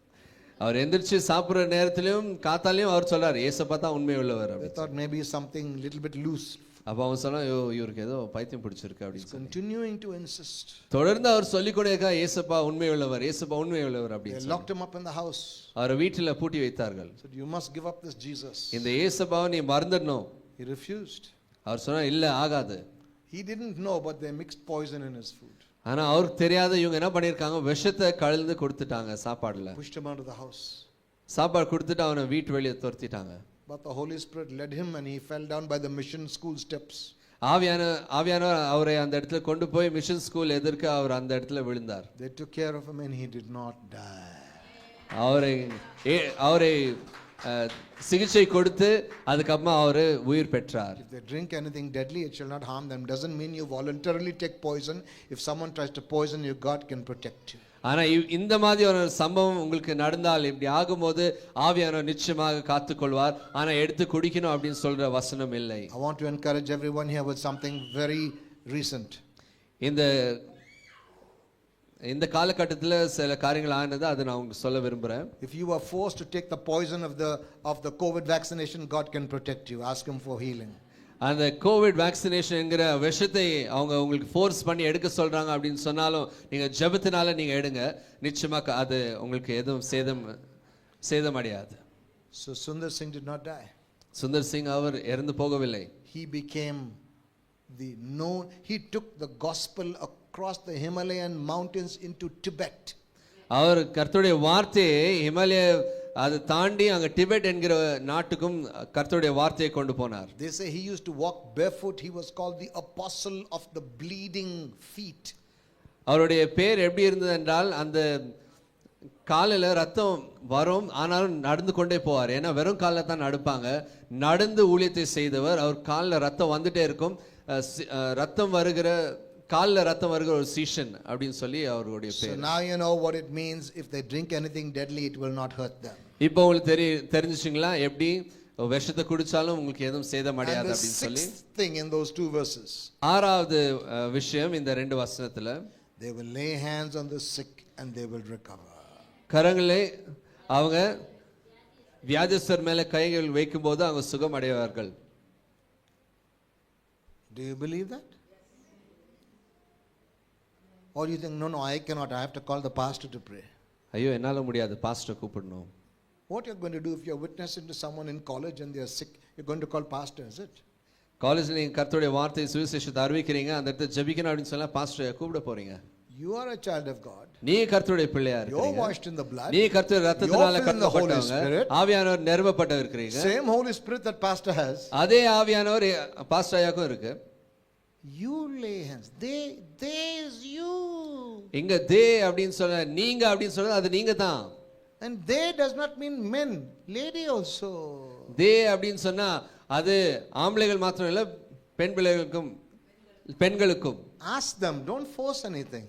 அவர் எந்திரிச்சு சாப்பிடுற நேரத்திலும் காத்தாலையும் அவர் சொல்றாரு ஏசப்பா தான் உண்மை உள்ளவர் They அப்படின்னு. thought maybe something little bit loose. அப்ப அவன் சொன்னா இவருக்கு ஏதோ பைத்தியம் பிடிச்சிருக்கு அப்படின்னு சொல்லி Continuing to insist. தொடர்ந்து அவர் சொல்லிக்கொண்டே இருக்கா ஏசப்பா உண்மை உள்ளவர், ஏசப்பா உண்மை உள்ளவர் They அப்படின்னு. locked him up in the house. அவரை வீட்டில் பூட்டி வைத்தார்கள். Said, you must give up this Jesus. இந்த ஏசப்பாவை நீ மறந்துடணும். He refused. அவர் சொன்னா இல்ல ஆகாது. He didn't know, but they mixed poison in his food. ஆனா அவருக்கு தெரியாத இவங்க என்ன பண்ணிருக்காங்க, விஷத்தை கலந்து கொடுத்துட்டாங்க சாப்பாடுல. Pushed him out of the house. சாப்பாடு கொடுத்துட்டு அவனை வீட்டு வெளியே துரத்திட்டாங்க. But the Holy Spirit led him and he fell down by the mission school steps. ஆவியானவர் அவரை அந்த இடத்துல கொண்டு போய் மிஷன் ஸ்கூல் எதிர்க்க அவர் அந்த இடத்துல விழுந்தார். They took care of him and he did not die. அவரை சிகிச்சை கொடுத்து அதுக்கப்புறமா அவர் உயிர் பெற்றார். If they drink anything deadly, it shall not harm them. Doesn't mean you voluntarily take poison. If someone tries to poison you, God can protect you. ஆனா இந்த மாதிரி ஒரு சம்பவம் உங்களுக்கு நடந்தால் இப்படி ஆகும்போது ஆவியானவர் நிச்சயமாக காத்துக்கொள்வார். ஆனா எடுத்து குடிக்கணும் அப்படின்னு சொல்ற வசனம் இல்லை. I want to encourage everyone here with something very recent. இந்த காலகட்டத்தில் சில காரியங்கள் ஆனது அதை நான் உங்களுக்கு சொல்ல விரும்புறேன். If you are forced to take the poison of the COVID vaccination, God can protect you. Ask him for healing. அந்த கோவிட் வேக்சினேஷன் என்கிற விஷத்தை அவங்க உங்களுக்கு ஃபோர்ஸ் பண்ணி எடுக்க சொல்றாங்க அப்படின்னு சொன்னாலும் நீங்க ஜெபத்தினால நீங்க எடுங்க, நிச்சயமா அது உங்களுக்கு எதுவும் சேதம் அடையாது. So Sundar Singh did not die. Sundar Singh அவர் இறந்து போகவில்லை. He became he took the gospel across the Himalayan mountains into Tibet. அவர் கர்த்தருடைய வார்த்தையை ஹிமாலய அது தாண்டி அங்க டிபெட் என்கிற நாட்டுக்கும் கர்த்தருடைய வார்த்தையை கொண்டு போனார். They say he used to walk barefoot. He was called the apostle of the bleeding feet. அவருடைய பேர் எப்படி இருந்தது என்றால் அந்த காலில் ரத்தம் வரும் ஆனாலும் நடந்து கொண்டே போவார். ஏன்னா வெறும் காலில் தான் நடப்பாங்க. நடந்து ஊழியத்தை செய்தவர். அவர் காலில் ரத்தம் வந்துட்டே இருக்கும். ரத்தம் வருகிற ஒரு சீஷன் அப்படின்னு சொல்லி அவருடைய பேர். So now you know what it means. If they drink anything deadly, it will not hurt them. இப்போ உங்களுக்கு தெரிஞ்சுச்சுங்களா எப்படி விஷத்தை குடிச்சாலும் உங்களுக்கு எதுவும் சேதம் அடையாது அப்படின்னு சொல்லி. And the sixth thing in those two verses. ஆறாவது விஷயம் இந்த ரெண்டு வசனத்துல, they will lay hands on the sick and they will recover. கரங்களை அவங்க வியாதிஸ்தர் மேல கைகள் வைக்கும்போது அவங்க சுகம் அடைவார்கள். Do you believe that? Or you think no, I cannot, I have to call the pastor to pray. ஐயோ என்னால முடியாது, பாஸ்டர் கூப்பிடணும். What you're going to do if you're witnessing to someone in college and they are sick, you're going to call pastor, is it? காலேஜ்ல நீங்க கர்த்தருடைய வார்த்தை சுவிசேஷத்தை அறிவிக்கிறீங்க, அந்த இடத்துல ஜெபிக்கணும் அப்படின்னு சொன்னா பாஸ்டரை கூப்பிட போறீங்க. You are a child of God. நீ கர்த்தருடைய பிள்ளையா இருக்கீங்க. You're washed in the blood. நீ கர்த்தருடைய இரத்தத்தினால கழுவப்பட்டவங்க. ஆவியானவர் நிரப்பப்பட்டு இருக்கீங்க. Same Holy Spirit that pastor has. அதே ஆவியானவர் பாஸ்டர் ஐயாக்கும் இருக்கு. You lay hands. They is you. இங்க தே அப்படின்னு சொல்ல நீங்க அப்படின்னு சொல்றது அது நீங்க தான். And they does not mean men, lady also. தே அப்படின்னு சொன்னா அது ஆம்பளைகள் மாத்திரம் இல்ல, பெண்களுக்கும். Ask them, don't force anything.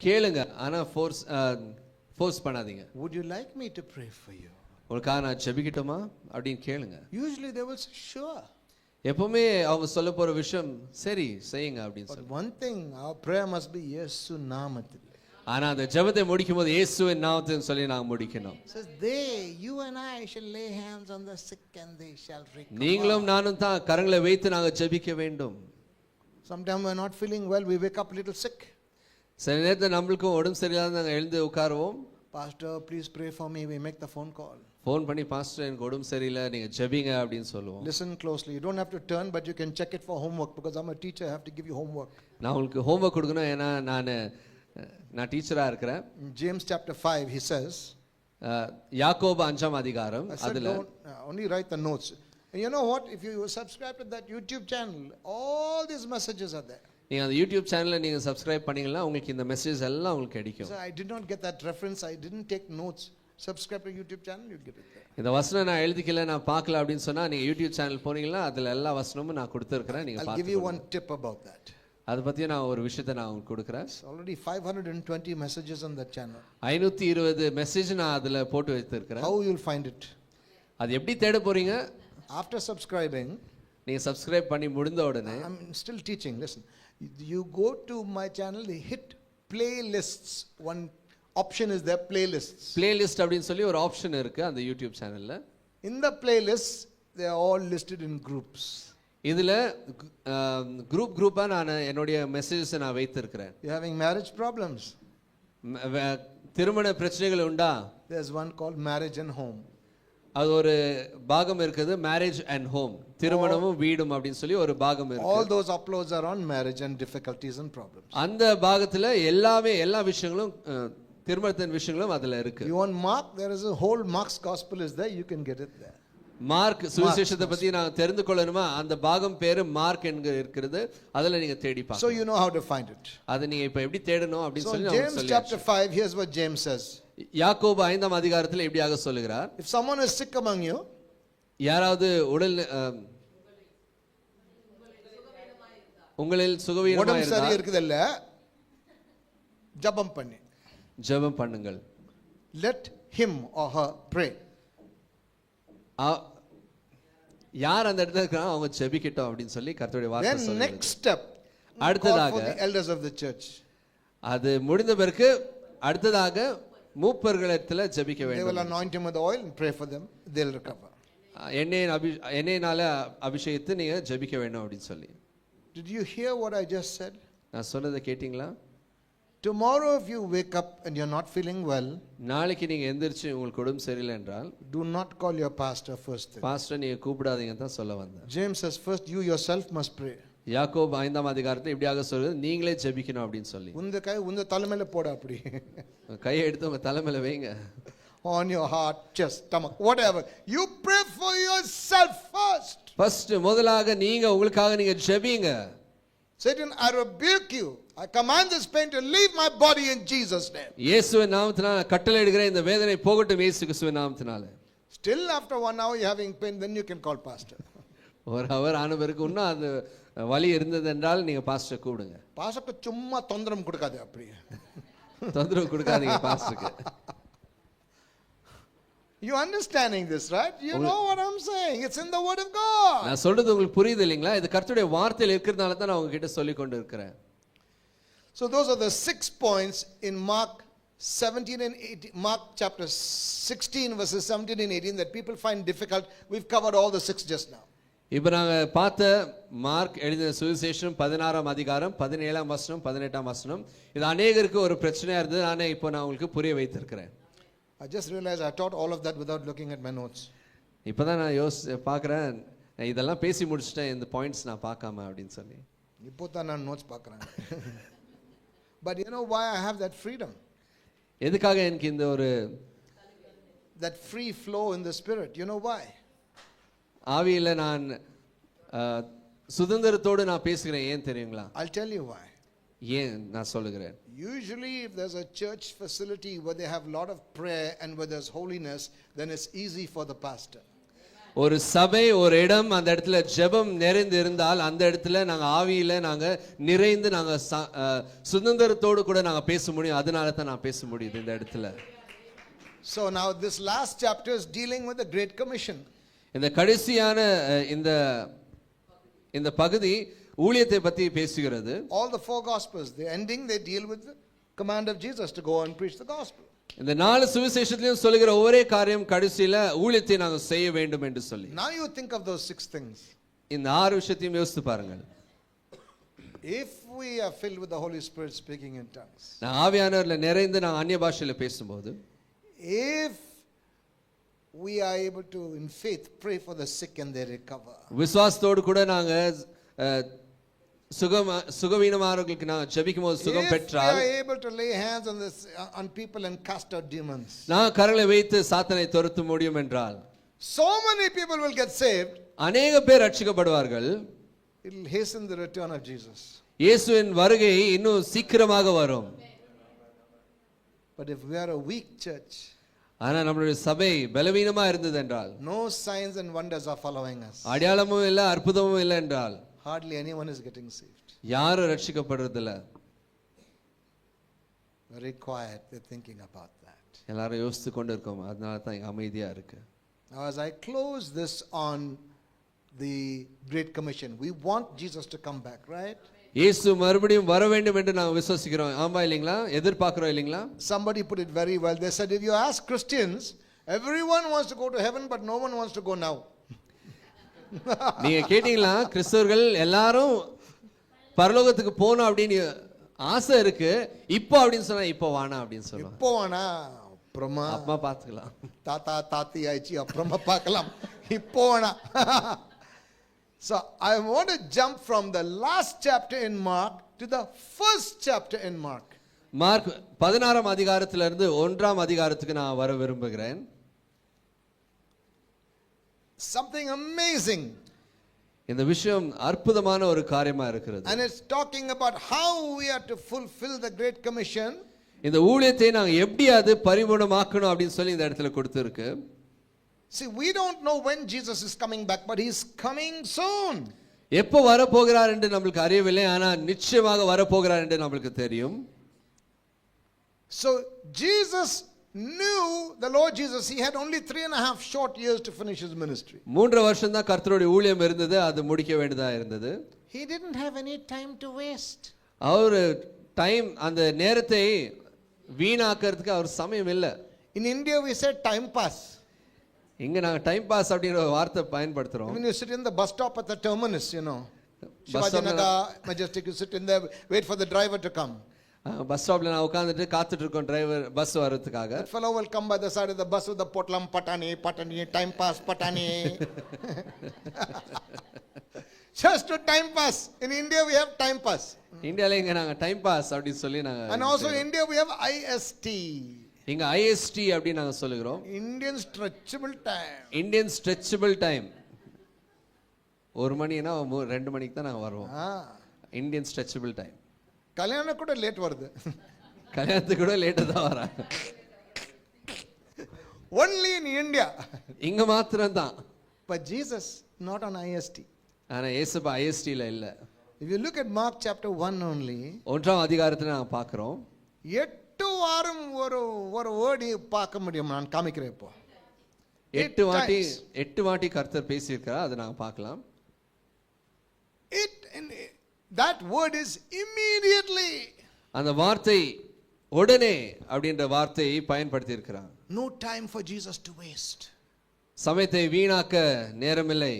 கேளுங்க, ஆனா ஃபோர்ஸ் பண்ணாதீங்க. Would you like me to pray for you? உங்களுக்காக நான் ஜெபிக்கட்டுமா அப்படின்னு கேளுங்க. Usually they will say sure. எப்பவுமே அவங்க சொல்ல போற விஷயம் சரி செய்யுங்க அப்படின்னு But சொல்லி. one thing, our prayer must be Yesu நாமத்தில். ஆனா அந்த ஜெபத்தை முடிக்கும் போது இயேசுவின் நாமத்தில் சொல்லி நாங்க முடிக்கணும். Says you and I shall lay hands on the sick and they shall recover. நீங்களும் நானும் தான் கரங்களை வைத்து நாங்க ஜெபிக்க வேண்டும். Sometimes we are not feeling well, we wake up a little sick. சில நேரத்தில் நம்மளுக்கும் உடம்பு சரியில்லாத நாங்க எழுந்து உட்காருவோம். Pastor, please pray for me. We make the phone call. Phone பண்ணி பாஸ்டர் எனக்கு உடம்பு சரியில்லை நீங்க ஜெபிங்க அப்படின்னு சொல்லுவோம். Listen closely. You don't have to turn, but you can check it for homework because I'm a teacher. I have to give you homework. நான் உங்களுக்கு ஹோம்வொர்க் கொடுக்கணும், ஏன்னா நான் டீச்சரா இருக்கிறேன். In James chapter 5 he says, யாக்கோபு 5ஆம் அதிகாரம் அதுல only write the notes. And you know what? If you subscribe to that YouTube channel, all these messages are there. நீங்க அந்த யூடியூப் சேனல்ல நீங்க சப்ஸ்கிரைப் பண்ணீங்கன்னா உங்களுக்கு இந்த மெசேஜ் எல்லாம் உங்களுக்கு கிடைக்கும். So I did not get that reference. I didn't take notes. subscribe to YouTube channel, you get it there. இந்த வசனம் நான் எழுதிக்கல நான் பார்க்கல அப்படின்னு சொன்னா நீங்க யூடியூப் சேனல் போனீங்கன்னா அதுல எல்லா வசனமும் நான் கொடுத்திருக்கிறேன் நீங்க I'll give you one பார்த்து tip about that. அத பத்தி நான் ஒரு விஷயத்தை நான் உங்களுக்கு கொடுக்கிறேன். It's already 520 messages on that channel. 520 message நான் அதுல போட்டு வைத்திருக்கிறேன். How you'll find it? அது எப்படி தேட போறீங்க? After subscribing, நீங்க சப்ஸ்கிரைப் பண்ணி முடிந்த உடனே I'm still teaching. Listen, you go to my channel, they hit playlists. One option is there, playlists. Playlist அப்படின்னு சொல்லி ஒரு ஆப்ஷன் இருக்கு அந்த யூடியூப் சேனல்ல. In the playlists, they are all listed in groups. இதுல குரூப்பா நான் என்னுடைய மெசேஜஸ் நான் வைத்திருக்கிறேன். You're having marriage problems. திருமண பிரச்சனைகள் உண்டா? There's one called marriage and home. அது ஒரு பாகம் இருக்குது மேரேஜ் அண்ட் ஹோம், திருமணமும் வீடும் அப்படின்னு சொல்லி ஒரு பாகம் இருக்கு. All those uploads are on marriage and difficulties and problems. அந்த பாகத்துல எல்லா விஷயங்களும் திருமணத்தின் விஷயங்களும் அதுல இருக்கு. You want Mark? There is a whole Mark's gospel is there. You can get it there. Mark சுவிசேஷத்தை பத்தி நான் தெரிந்து கொள்ளணுமா அந்த பாகம் பேரு மார்க் என்கிற இருக்கிறது, அதுல நீங்க தேடி So பார்க்கலாம். you know how to find it. அது நீங்க இப்ப எப்படி தேடணும் அப்படின்னு So சொல்லி James chapter 5, here's what James says. யாக்கோபு 5ஆம் அதிகாரத்துல இப்படியாக சொல்லுகிறார். If someone is sick among you, யாராவது உடல் உங்களில் சுகவீனமா உடம்பு சரி இருந்தால் இருக்குதல்ல, ஜெபம் பண்ணு. ஜெபம் பண்ணுங்கள். Let him or her pray. யார் அந்த இடத்துல இருக்காங்க அவங்க ஜெபிக்கட்டும் அப்படின்னு சொல்லி கர்த்தருடைய வார்த்தை Then சொல்லுது. next step, அடுத்ததாக call for the elders of the church. அது முடிந்த பிறகு அடுத்ததாக மூப்பர்களிடத்துல ஜெபிக்க They will வேண்டும். anoint him with oil and pray for them. They'll recover. எண்ணெயினால அபிஷேகித்து நீங்க ஜெபிக்க வேண்டும் அப்படின்னு சொல்லி. Did you hear what I just said? நான் சொன்னதை கேட்டீங்களா? Tomorrow if you wake up and you're not feeling well, நாளைக்கு நீங்க எந்திரிச்சு உங்களுக்கு உடம்பு சரியில்லை என்றால் do not call your pastor first thing. Pastor நீங்க கூப்பிடாதீங்க தான் சொல்ல வந்தேன். James says first you yourself must pray. யாக்கோபு 5ஆம் அதிகாரத்தில் இப்படியாக சொல்றது, நீங்களே ஜெபிக்கணும் அப்படின்னு சொல்லி. உந்த கை உந்த தலைமையில போட அப்படி. கையை எடுத்து உங்க தலைமையில வைங்க. On your heart, chest, stomach, whatever. You pray for yourself first. First முதலாக நீங்க உங்களுக்காக நீங்க ஜெபிங்க. Satan, I rebuke you. I command this pain to leave my body in Jesus' name. இயேசுவின் நாமத்தினால கட்டளையிடுகிறேன், இந்த வேதனை போகட்டும் இயேசு கிறிஸ்துவின் நாமத்தினால. Still after 1 hour you're having pain, then you can call pastor. ஒரு அவர் ஆன பிறகு இன்னும் அது வலி இருந்தது என்றால் நீங்க பாஸ்டர் கூப்பிடுங்க. பாஸ்டருக்கு சும்மா தொந்தரம் கொடுக்காது அப்படி. தொந்தரவு கொடுக்காதீங்க பாஸ்டருக்கு. You understanding this, right? You know what I'm saying. It's in the word of God. நான் சொல்றது உங்களுக்கு புரியுது இல்லீங்களா? இது கர்த்தருடைய வார்த்தையில் இருக்கிறதுனால தான் நான் உங்ககிட்ட சொல்லிக் கொண்டு இருக்கிறேன். So those are the 6 points in Mark 17 and 18, Mark chapter 16 verses 17 and 18 that people find difficult. We've covered all the 6 just now. இப்போ நாங்க பார்த்த மார்க் எழுதின சுவிசேஷம் 16ஆம் அதிகாரம் 17ஆம் வசனம் 18ஆம் வசனம் இது அநேகருக்கு ஒரு பிரச்சனையா இருந்தது. ஆனா இப்போ நான் உங்களுக்கு புரிய வைத்திருக்கிறேன். I just realized I taught all of that without looking at my notes. இப்போதான் நான் பார்க்குறேன் இதெல்லாம் பேசி முடிச்சிட்டேன் இந்த பாயிண்ட்ஸ் நான் பார்க்காம அப்படின்னு சொல்லி. இப்போ தான் நான் நோட்ஸ் பார்க்குறேன். But you know why I have that freedom? எதுக்காக எனக்கு இந்த ஒரு that free flow in the spirit? You know why? ஆவியில நான் சுதந்திரத்தோடு நான் பேசுகிறேன். ஏன் தெரியுங்களா? I'll tell you why. ஏன் நான் சொல்லுகிறேன். Usually if there's a church facility where they have a lot of prayer and where there's holiness, then it's easy for the pastor. ஒரு சபை ஒரு இடம் அந்த இடத்துல ஜெபம் நிறைந்து இருந்தால் அந்த இடத்துல நாங்க ஆவியில நாங்க நிறைந்து நாங்க சுதந்திரத்தோடு கூட நாங்க பேச முடியும். அதனால தான் நான் பேச முடியுது இந்த இடத்துல. So now this last chapter is dealing with the Great Commission. இந்த கடைசியான இந்த பகுதி ஊழியத்தை பத்தி பேசுகிறது. All the 4 gospels, the ending they deal with the command of Jesus to go and preach the gospel. இந்த 4 சுவிசேஷத்திலும் சொல்லுகிற ஒரே காரியம் கடைசியில ஊழியத்தை நாங்க செய்ய வேண்டும் என்று சொல்லி. Now you think of those 6 things. இந்த 6 விஷயத்தையும் யோசித்து பாருங்கள். If we are filled with the Holy Spirit speaking in tongues, நான் ஆவியானவர்ல நிறைந்து நான் அந்நிய பாஷையில பேசும்போது, if we are able to in faith pray for the sick and they recover, விசுவாசத்தோடு கூட நாங்க சுகவீனமானவர்களுக்கு நான் ஜெபிக்கும்போது சுகம் பெற்றால், if we are able to lay hands on people and cast out demons, நான் கரங்களை வைத்து சாத்தானை துரத்த முடியும் என்றால், so many people will get saved. அநேக பேர் ரட்சிக்கப்படுவார்கள். It will hasten the return of Jesus. இயேசுவின் வருகை இன்னும் சீக்கிரமாக வரும். But if we are a weak church, ஆனா நம்மளுடைய சபை பலவீனமா இருந்தது என்றால், no signs and wonders are following us, அடையாளமும் இல்லை அற்புதமும் இல்லை என்றால், hardly anyone is getting saved. யாரும் ரட்சிக்கப்படுறதில்ல. Very quiet, they're thinking about that. எல்லாரும் யோசித்து கொண்டு இருக்கோம். அதனால தான் இங்க அமைதியா இருக்கு. Now as I close this on the Great Commission, we want Jesus to come back, right? இயேசு மறுபடியும் வர வேண்டும் என்று நாங்கள் விசுவாசிக்கிறோம். ஆமா இல்லைங்களா? எதிர்பார்க்கிறோம் இல்லைங்களா? Somebody put it very well. They said, if you ask Christians, everyone wants to go to heaven, but no one wants to go now. நீங்க கேட்டீங்களா? கிறிஸ்தவர்கள் எல்லாரும் பரலோகத்துக்கு போகணும் அப்படின்னு ஆசை இருக்கு. இப்போ அப்படின்னு சொன்னா இப்போ வானா அப்படின்னு சொல்லுவாங்க. இப்போ வேணா அப்புறமா அப்பா பார்த்துக்கலாம். தாத்தா தாத்தி ஆயிடுச்சு அப்புறமா பார்க்கலாம். இப்போ வேணா. So I want to jump from the last chapter in Mark to the first chapter in Mark. Mark 16ஆம் அதிகாரத்திலிருந்து 1ஆம் அதிகாரத்துக்கு நான் வர விரும்புகிறேன். Something amazing. இந்த விஷயம் அற்புதமான ஒரு காரியமா இருக்கிறது. And it's talking about how we are to fulfill the Great Commission. இந்த ஊழியத்தை நாங்க எப்படி அது பரிபூர்ணமாக்கணும் அப்படின்னு சொல்லி இந்த இடத்துல கொடுத்திருக்கு. See, we don't know when Jesus is coming back, but he is coming soon. எப்போ வர போகிறார் என்று நமக்கு அறியவில்லை, ஆனால் நிச்சயமாக வர போகிறார் என்று நமக்கு தெரியும். So Jesus knew, the Lord Jesus, he had only 3.5 short years to finish his ministry. 3 வருஷம் தான் கர்த்தருடைய ஊழியம் இருந்தது, அது முடிக்க வேண்டியதா இருந்தது. He didn't have any time to waste. அவர் டைம், அந்த நேரத்தை வீணாக்கிறதுக்கு அவர் சமயம் இல்லை. In India we said time pass. இங்க நாங்க டைம் பாஸ் அப்படிங்கிற ஒரு வார்த்தை பயன்படுத்துறோம். When you sit in the bus stop at the terminus, you know, Bus stop Shivajinagar, Majestic, you sit in there, wait for the driver to come. Bus ஸ்டாப்ல நான் உட்கார்ந்துட்டு காத்துட்டு இருக்கோம் டிரைவர் பஸ் வரதுக்காக. That fellow will come by the side of the bus with the potlam patani, time pass patani. Just to time pass. In India we have time pass. இந்தியால இங்க நாங்க time pass அப்படி சொல்லி நாங்க. And also in India we have IST. இங்க IST அப்படி நாங்க சொல்லுகிறோம். Indian stretchable time. Indian stretchable time. 1 மணினா 2 மணிக்கு தான் நாங்க வருவோம். Indian stretchable time. கல்யாணம் கூட லேட் வருது. கல்யாணத்துக்கு கூட லேட்டா தான் வராங்க. Only in India. இங்க மாத்திரம் தான். But Jesus not on IST. ஆனா இயேசுபா ISTல இல்ல. If you look at Mark chapter 1 only, 1ஆம் அதிகாரத்துல நாங்க பார்க்கிறோம். 8 வாரம் ஒரு வேர்ட் பார்க்க முடியும். நான் காமிக்கிறேன் இப்போ. 8 வாட்டி கர்த்தர் பேசியிருக்கிறார், அதை நாங்க பார்க்கலாம். That word is immediately. அந்த வார்த்தை உடனே அப்படின்ற வார்த்தையை பயன்படுத்தி இருக்கிறார். No time for Jesus to waste. சமயத்தை வீணாக்க நேரமில்லை.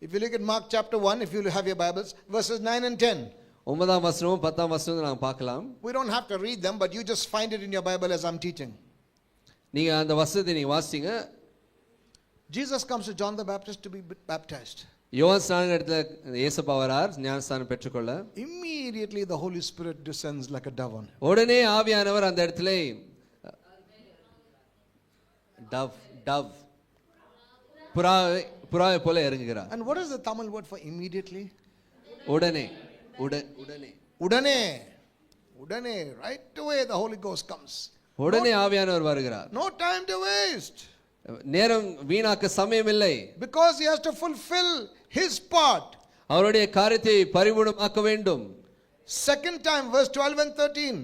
If you look at Mark chapter 1, if you have your Bibles, verses 9 and 10. 9ஆம் வசனமும் 10ஆம் வசனமும் நாங்க பார்க்கலாம். We don't have to read them, but you just find it in your Bible as I'm teaching. நீங்க அந்த வசனத்தை நீங்க வாசிங்க. Jesus comes to John the Baptist to be baptized. யோவான் ஸ்நானன் இடத்துல இயேசுப்பா வரார் ஞானஸ்நானம் பெற்றுக்கொள்ள. Immediately the Holy Spirit descends like a dove on him. உடனே ஆவியானவர் அந்த இடத்துல dove புறாவை போல இறங்குகிறார். And what is the Tamil word for immediately? உடனே. Right away the Holy Ghost comes. உடனே ஆவியானவர் வருகிறார். No time to waste. நேரம் வீணாக்க சமயம் இல்லை. Because he has to fulfill his part. அவருடைய காரியத்தை பரிபூர்ணமாக்க வேண்டும். Second time, verse 12 and 13.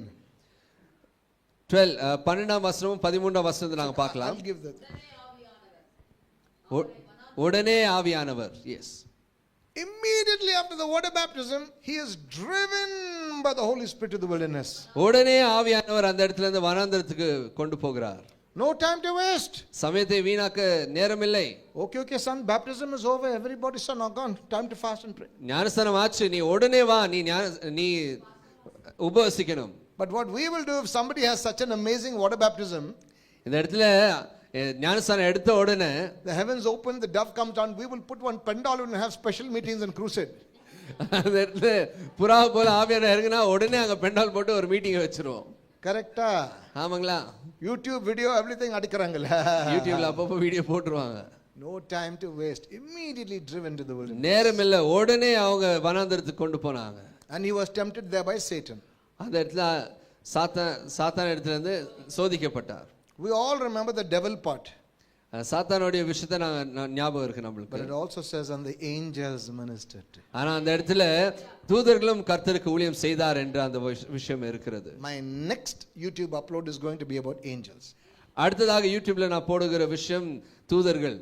12ஆம் வசனமும் 13ஆம் வசனத்தை நாங்க பார்க்கலாம். I'll give that. உடனே ஆவியானவர். Yes. Immediately after the water baptism, he is driven by the Holy Spirit to the wilderness. உடனே ஆவியானவர் அந்த இடத்துல இருந்து வனாந்தரத்துக்கு கொண்டு போகிறார். No time to waste. சமயத்தை வீணாக்க நேரமில்லை. Okay, son, baptism is over. Everybody's now gone. Time to fast and pray. ஞானஸ்நானம் ஆச்சு, நீ உடனே வா, நீ உபவாசிக்கணும். But what we will do if somebody has such an amazing water baptism, இந்த இடத்துல ஞானஸ்நானம் எடுத்த உடனே the heavens open, the dove comes down, we will put one pendulum and have special meetings and crusade. அந்த இடத்துல புறா போல ஆவியானவர் இறங்குனா உடனே அங்க பெண்டால் போட்டு ஒரு மீட்டிங் வச்சிருவோம். கரெக்ட்டா? ஆமாங்களா? YouTube video everything அடிக்கறாங்கல. YouTubeல அப்பப்போ வீடியோ போட்டுருவாங்க. No time to waste. Immediately driven to the wilderness. நேரம் இல்ல, உடனே அவங்க வனாந்தரத்துக்கு கொண்டு போனாங்க. And he was tempted there by Satan. அந்த இடத்துல சாத்தான் இடத்துல இருந்து சோதிக்கப்பட்டார். We all remember the devil part. சாத்தானுடைய விஷயத்தை ஞாபகம் இருக்கு But நம்மளுக்கு. it also says, and the angels ministered. ஆனா அந்த இடத்துல தூதர்களும் கர்த்தருக்கு ஊழியம் செய்தார் என்ற அந்த விஷயம் இருக்கிறது. My next YouTube upload is going to be about angels. அடுத்ததாக யூடியூப்ல நான் போடுகிற விஷயம் தூதர்கள்.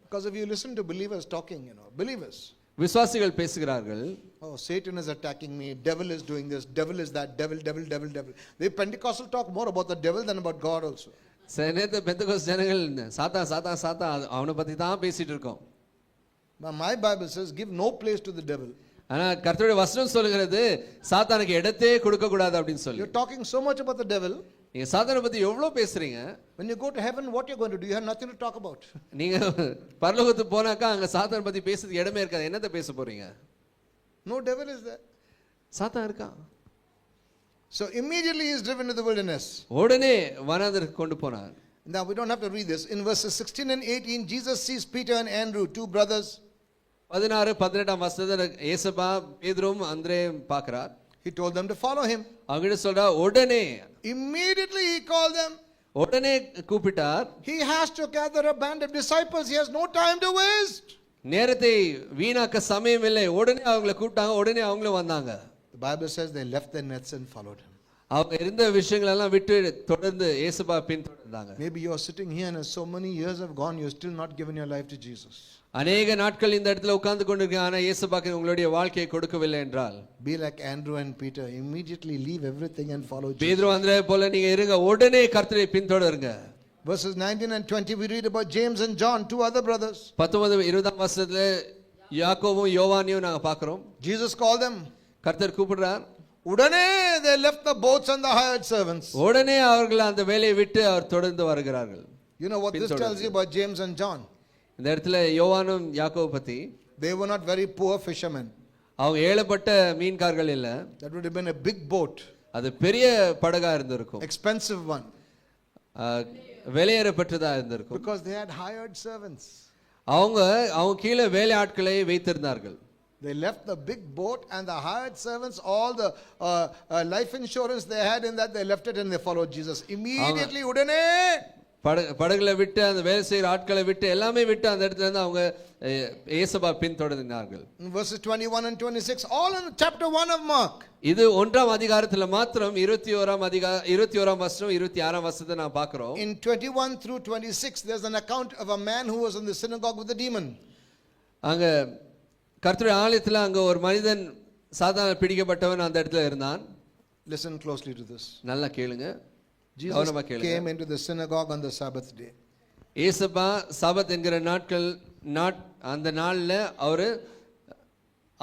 Because if you listen to believers talking, believers. விசுவாசிகள் பேசுகிறார்கள். Oh, Satan is attacking me. Devil is doing this. Devil is that. Devil. The Pentecostal talk more about the devil than about God also. சில நேரத்தில் பெந்தகோஸ்து ஜனங்கள் சாத்தா அவனை பத்தி தான் பேசிட்டு இருக்கோம். My Bible says, give no place to the devil. ஆனா கர்த்தருடைய வசனம் சொல்லுகிறது சாத்தானுக்கு இடத்தே கொடுக்க கூடாது அப்படின்னு சொல்லி. You're talking so much about the devil. நீங்க சாத்தானை பத்தி எவ்வளவு பேசுறீங்க. When you go to heaven, what you're going to do? You have nothing to talk about. நீங்க பரலோகத்துக்கு போனாக்கா அங்க சாத்தானை பத்தி பேசுறதுக்கு இடமே இருக்காது. என்னத்தை பேச போறீங்க? No devil is there. சாத்தான் இருக்கான். So immediately he is driven to the wilderness. உடனே வனாந்தரத்துக்கு கொண்டு போனார். Now we don't have to read this. In verses 16 and 18, Jesus sees Peter and Andrew, two brothers. 16-18 வசனத்துல ஏசப்பா பேதுருவும் அந்திரேயும் பார்க்கிறார். He told them to follow him. அவங்க சொல்றா உடனே. Immediately he called them. உடனே கூப்பிட்டார். He has to gather a band of disciples. He has no time to waste. நேரத்தை வீணாக்க சமயம் இல்லை. உடனே அவங்களை கூப்பிட்டாங்க. உடனே அவங்களும் வந்தாங்க. The Bible says they left their nets and followed him. அவங்க இருந்த விஷயங்கள் எல்லாம் விட்டு தொடர்ந்து இயேசுவை பின்தொடர்ந்தாங்க. Maybe you are sitting here and so many years have gone, you have still not given your life to Jesus. அநேக நாட்கள் இந்த இடத்துல உட்கார்ந்து கொண்டிருக்கீங்க, ஆனா இயேசுவுக்கு உங்களுடைய வாழ்க்கையை கொடுக்கவில்லை என்றால், be like Andrew and Peter, immediately leave everything and follow Jesus. பேதுரு அந்திரே போல நீங்க இருங்க, உடனே கர்த்தரை பின்தொடருங்க. Verses 19 and 20 we read about James and John, two other brothers. 19-20 வசனத்துல யாக்கோபும் யோவானையும் நாங்க பார்க்கிறோம். Jesus called them. கர்த்தர் கூப்பிடுறார். உடனே they left the boats and the hired servants. உடனே அவர்கள் அந்த வேலையை விட்டு அவர் தொடர்ந்து வருகிறார்கள். You know what this tells you about James and John? இந்த இடத்துல யோவானும் யாக்கோபு பத்தி, they were not very poor fishermen. அவங்க ஏழப்பட்ட மீன்காரர்கள் இல்ல. That would have been a big boat. அது பெரிய படகா இருந்திருக்கும். Expensive one. விலையேறப்பட்டதா இருந்திருக்கும். Because they had hired servants. அவங்க கீழே வேலை ஆட்களை வைத்திருந்தார்கள். They left the big boat and the hired servants, all the life insurance they had in that, they left it and they followed Jesus. Immediately, உடனே படகுல விட்டு அந்த வேலை செய்கிற ஆட்களை விட்டு எல்லாமே விட்டு அந்த இடத்துல இருந்து அவங்க இயேசுவை பின்தொடர்ந்தார்கள். Verses 21 and 26, all in chapter 1 of Mark. இது 1ஆம் அதிகாரத்துல மாத்திரம் 21ஆம் வசனம் 26ஆம் வசனத்தை நான் பார்க்கிறோம். In 21 through 26 there's an account of a man who was in the synagogue with a demon. அங்க கர்த்தருடைய ஆலயத்துல அங்க ஒரு மனிதன் சாத்தானால் பிடிக்கப்பட்டவன் அந்த இடத்துல இருந்தான். Listen closely to this. நல்லா கேளுங்க. Jesus came into the synagogue on the Sabbath day. இயேசுபா சபத் என்கிற அந்த நாள்ல அவரு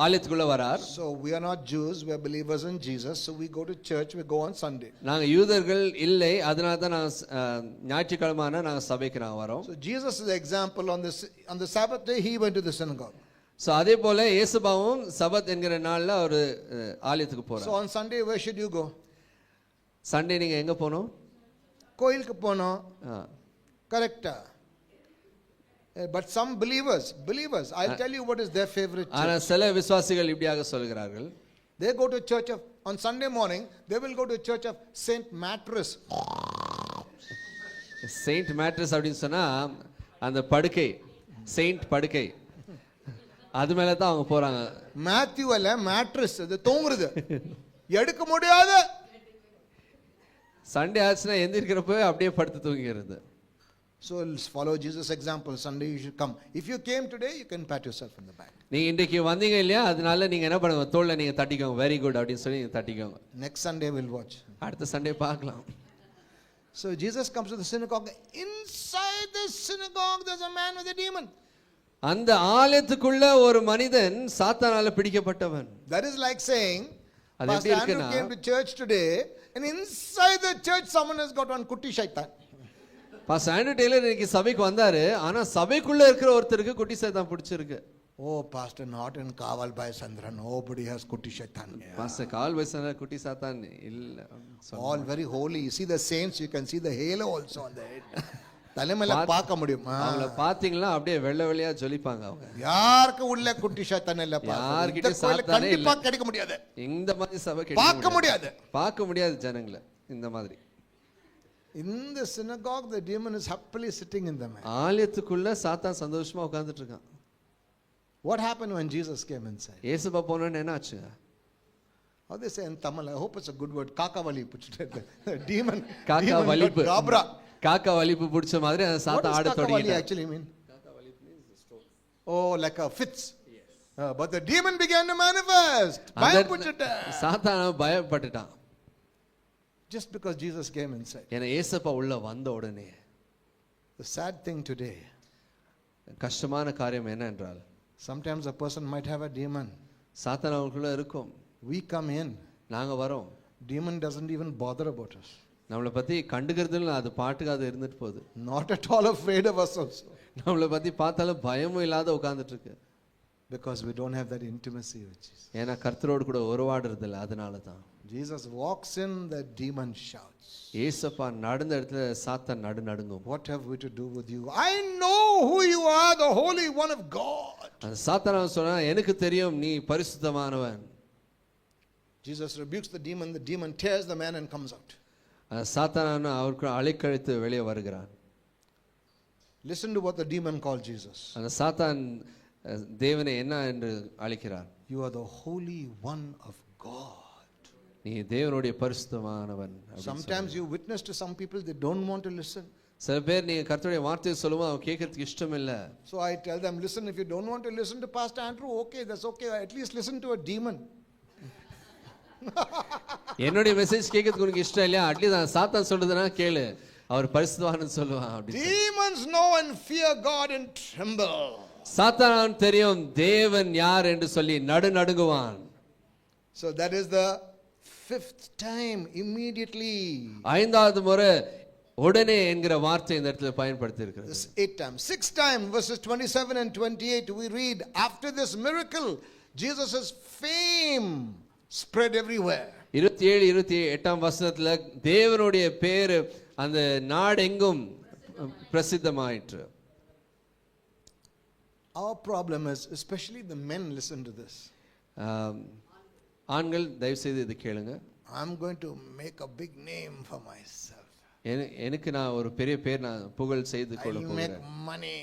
ஆலயத்துக்குள்ள வரார். So we are not Jews, we are believers in Jesus, so we go to church, we go on Sunday. நாங்க யூதர்கள் இல்லை, அதனால தான் நாங்க ஞாயிற்றுக்கிழமை நாங்க சபைக்கு நாங்க வரோம். So Jesus is the example. On the Sabbath day he went to the synagogue. So அதே போல இயேசுபாவும் சபத் என்கிற நாள்ல அவரு ஆலயத்துக்கு போறார். So on Sunday where should you go? Sunday நீங்க எங்க போணும்? கோயிலுக்கு போணும். கரெக்ட்டா? But some believers, I'll tell you what is their favorite church. ஆனா சில விசுவாசிகள் இப்படியாக சொல்கிறார்கள். They go to church on Sunday morning, they will go to church of Saint Mattress. Saint Mattress அப்படினு சொன்னா அந்த படுக்கை, செயின்ட் படுக்கை, அது மேல தான் அவங்க போறாங்க. மேத்யூ அல்ல, மேட்ரஸ், அது தூங்குறது. எடுக்க முடியாது. சண்டே ஆச்சுனா எந்திரிக்கிறப்ப அப்படியே படுத்து தூங்கிறது. So follow Jesus example. Sunday you should come. If you came today, you can pat yourself on the back. நீங்க இன்னைக்கு வந்தீங்க இல்லையா, அதனால நீங்க என்ன பண்ணுங்க, தோள்ல நீங்க தட்டிக்கோங்க, வெரி குட் அப்படினு சொல்லி நீங்க தட்டிக்கோங்க. Next Sunday we'll watch. அடுத்த சண்டே பார்க்கலாம். So Jesus comes to the synagogue. Inside the synagogue there's a man with a demon. அந்த ஆலயத்துக்குள்ள ஒரு மனிதன் சாத்தானால பிடிக்கப்பட்டவன். That is like saying, Pastor Andrew came to church today and inside the church someone has got one kutti shaitan. Pastor Andrew Taylor இன்னைக்கு சபைக்கு வந்தாரு, ஆனா சபைக்குள்ள இருக்கிற ஒருத்தருக்கு குட்டி சைத்தான் பிடிச்சிருக்கு. Oh pastor, not in Kaval by Sandra, nobody has kutti shaitan. Pastor call by Sandra குட்டி சாத்தான் இல்ல. All very holy. You see the saints, you can see the halo also on the head. தலைமையில பார்க்க முடியும். அவங்கள பாத்தீங்களா அப்படியே வெள்ளை வெள்ளையா ஜொலிப்பாங்க அவங்க. யாருக்கு உள்ள குட்டி சைத்தான் இல்ல பாஸ்டர். யார்கிட்ட சாத்தானே இல்ல. கண்டிப்பா கிடைக்க முடியாது. இந்த மாதிரி சபை பார்க்க முடியாது. பார்க்க முடியாது ஜனங்கள இந்த மாதிரி. In the synagogue, the demon is happily sitting in the man. ஆலயத்துக்குள்ள சாத்தான் சந்தோஷமா உட்கார்ந்துட்டு இருக்கான். What happened when Jesus came inside? இயேசுப்பா போனோன்னு என்ன ஆச்சு? How they say in Tamil? I hope it's a good word. Kakavali. The demon. காக்கா demon got வலிப்பு. gabra. காக்கா வலிப்பு பிடிச்ச மாதிரி அந்த What சாத்தான் does ஆட kakavali தொடங்கிட்டான். actually mean? Oh, like a fits. But the demon began to manifest. சாத்தான் பயப்பட்டுட்டான். Just because Jesus came inside. ஏன்னா இயேசுப்பா உள்ள வந்த உடனே. The sad thing today. கஷ்டமான காரியம் என்ன என்றால், sometimes a person might have a demon. சாத்தான் அவங்களுக்குள்ள இருக்கும். We come in. நாங்க வரோம். Demon doesn't even bother about us. நம்மளை பத்தி கண்டுக்கிறது இல்லை, அது பாட்டுக்கு அது இருந்துட்டு போகுது. Not at all afraid of us also. நம்மளை பத்தி பார்த்தாலும் பயமும் இல்லாத உட்கார்ந்துட்டு இருக்கு. Because we don't have that intimacy with Jesus. ஏன்னா கர்த்தரோடு கூட உறவாடுறது இல்லை, அதனால தான். Jesus walks in, the demon shouts. இயேசுப்பா நடந்த இடத்துல சாத்தான் நடுங்கும். What have we to do with you? I know who you are, the Holy One of God. அந்த சாத்தான் சொன்னா, எனக்கு தெரியும் நீ பரிசுத்தமானவன். Jesus rebukes the demon tears the man and comes out. சாத்தான் அவருக்கு அலைக்கழித்து வெளியே வருகிறான். Listen to what the demon called Jesus. அந்த சாத்தான் தேவனை என்ன என்று அழைக்கிறார்? You are the Holy One of God. நீ தேவனுடைய பரிசுத்தமானவன். Sometimes you witness to some people, they don't want to listen. சில பேர் நீங்க கர்த்தருடைய வார்த்தையை சொல்லும்போது அவங்க கேட்கறதுக்கு இஷ்டம் இல்லை. So I tell them, listen, if you don't want to listen to Pastor Andrew, okay, that's okay. At least listen to a demon. என்னுடைய மெசேஜ் கேட்கறதுக்கு உனக்கு இஷ்டம் இல்லையா? அட்லீஸ்ட் சாத்தான் சொல்றதுனா கேளு, அவர் பரிசுத்தவான்னு சொல்லுவான். Demons know and fear God and tremble. சாத்தான் தெரியும் தேவன் யார் என்று சொல்லி நடுங்குவான். So that is the fifth time, immediately. ஐந்தாவது முறை உடனே என்கிற வார்த்தை இந்த இடத்துல பயன்படுத்தி இருக்கிறது. This eighth time. Sixth time, verses 27 and 28, we read, after this miracle, Jesus' fame spread everywhere. 27-28 வசனத்துல தேவனுடைய பேர் அந்த நாடெங்கும் பிரசித்தமாயிற்று. Our problem is, especially the men, listen to this. ஆண்கள் தயவு செய்து இது கேளுங்க. I'm going to make a big name for myself. எனக்கு நான் ஒரு பெரிய பேர் நான் புகழ் செய்து கொள்ள I'll போகிறேன். make money.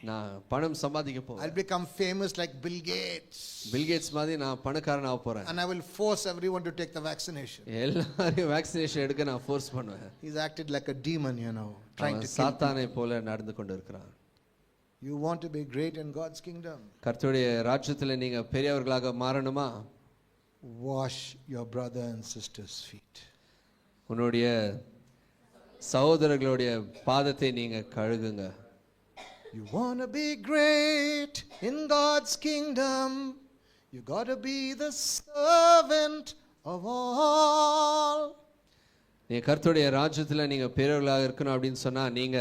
நான் பணம் சம்பாதிக்க போறேன். I'll become famous like Bill Gates. Bill Gates மாதிரி நான் பணக்காரன் ஆக போறேன். And I will force everyone to take the vaccination. எல்லாரையும் வேக்சினேஷன் எடுக்க நான் ஃபோர்ஸ் பண்ணுவேன். He's acted like a demon, trying to kill சாத்தானை போல நடந்து கொண்டிருக்கிறான். You want to be great in God's kingdom? கர்த்தருடைய ராஜ்யத்தில் நீங்க பெரியவர்களாக மாறணுமா? Wash your brother and sister's feet. உன்னுடைய சகோதரர்களுடைய பாதத்தை நீங்க கழுகுங்க. You want to be great in God's kingdom? You got to be the servant of all. நீ கர்த்தருடைய ராஜ்யத்தில் நீங்க பெரியவர்களாக இருக்கணும் அப்படின்னு சொன்னா நீங்க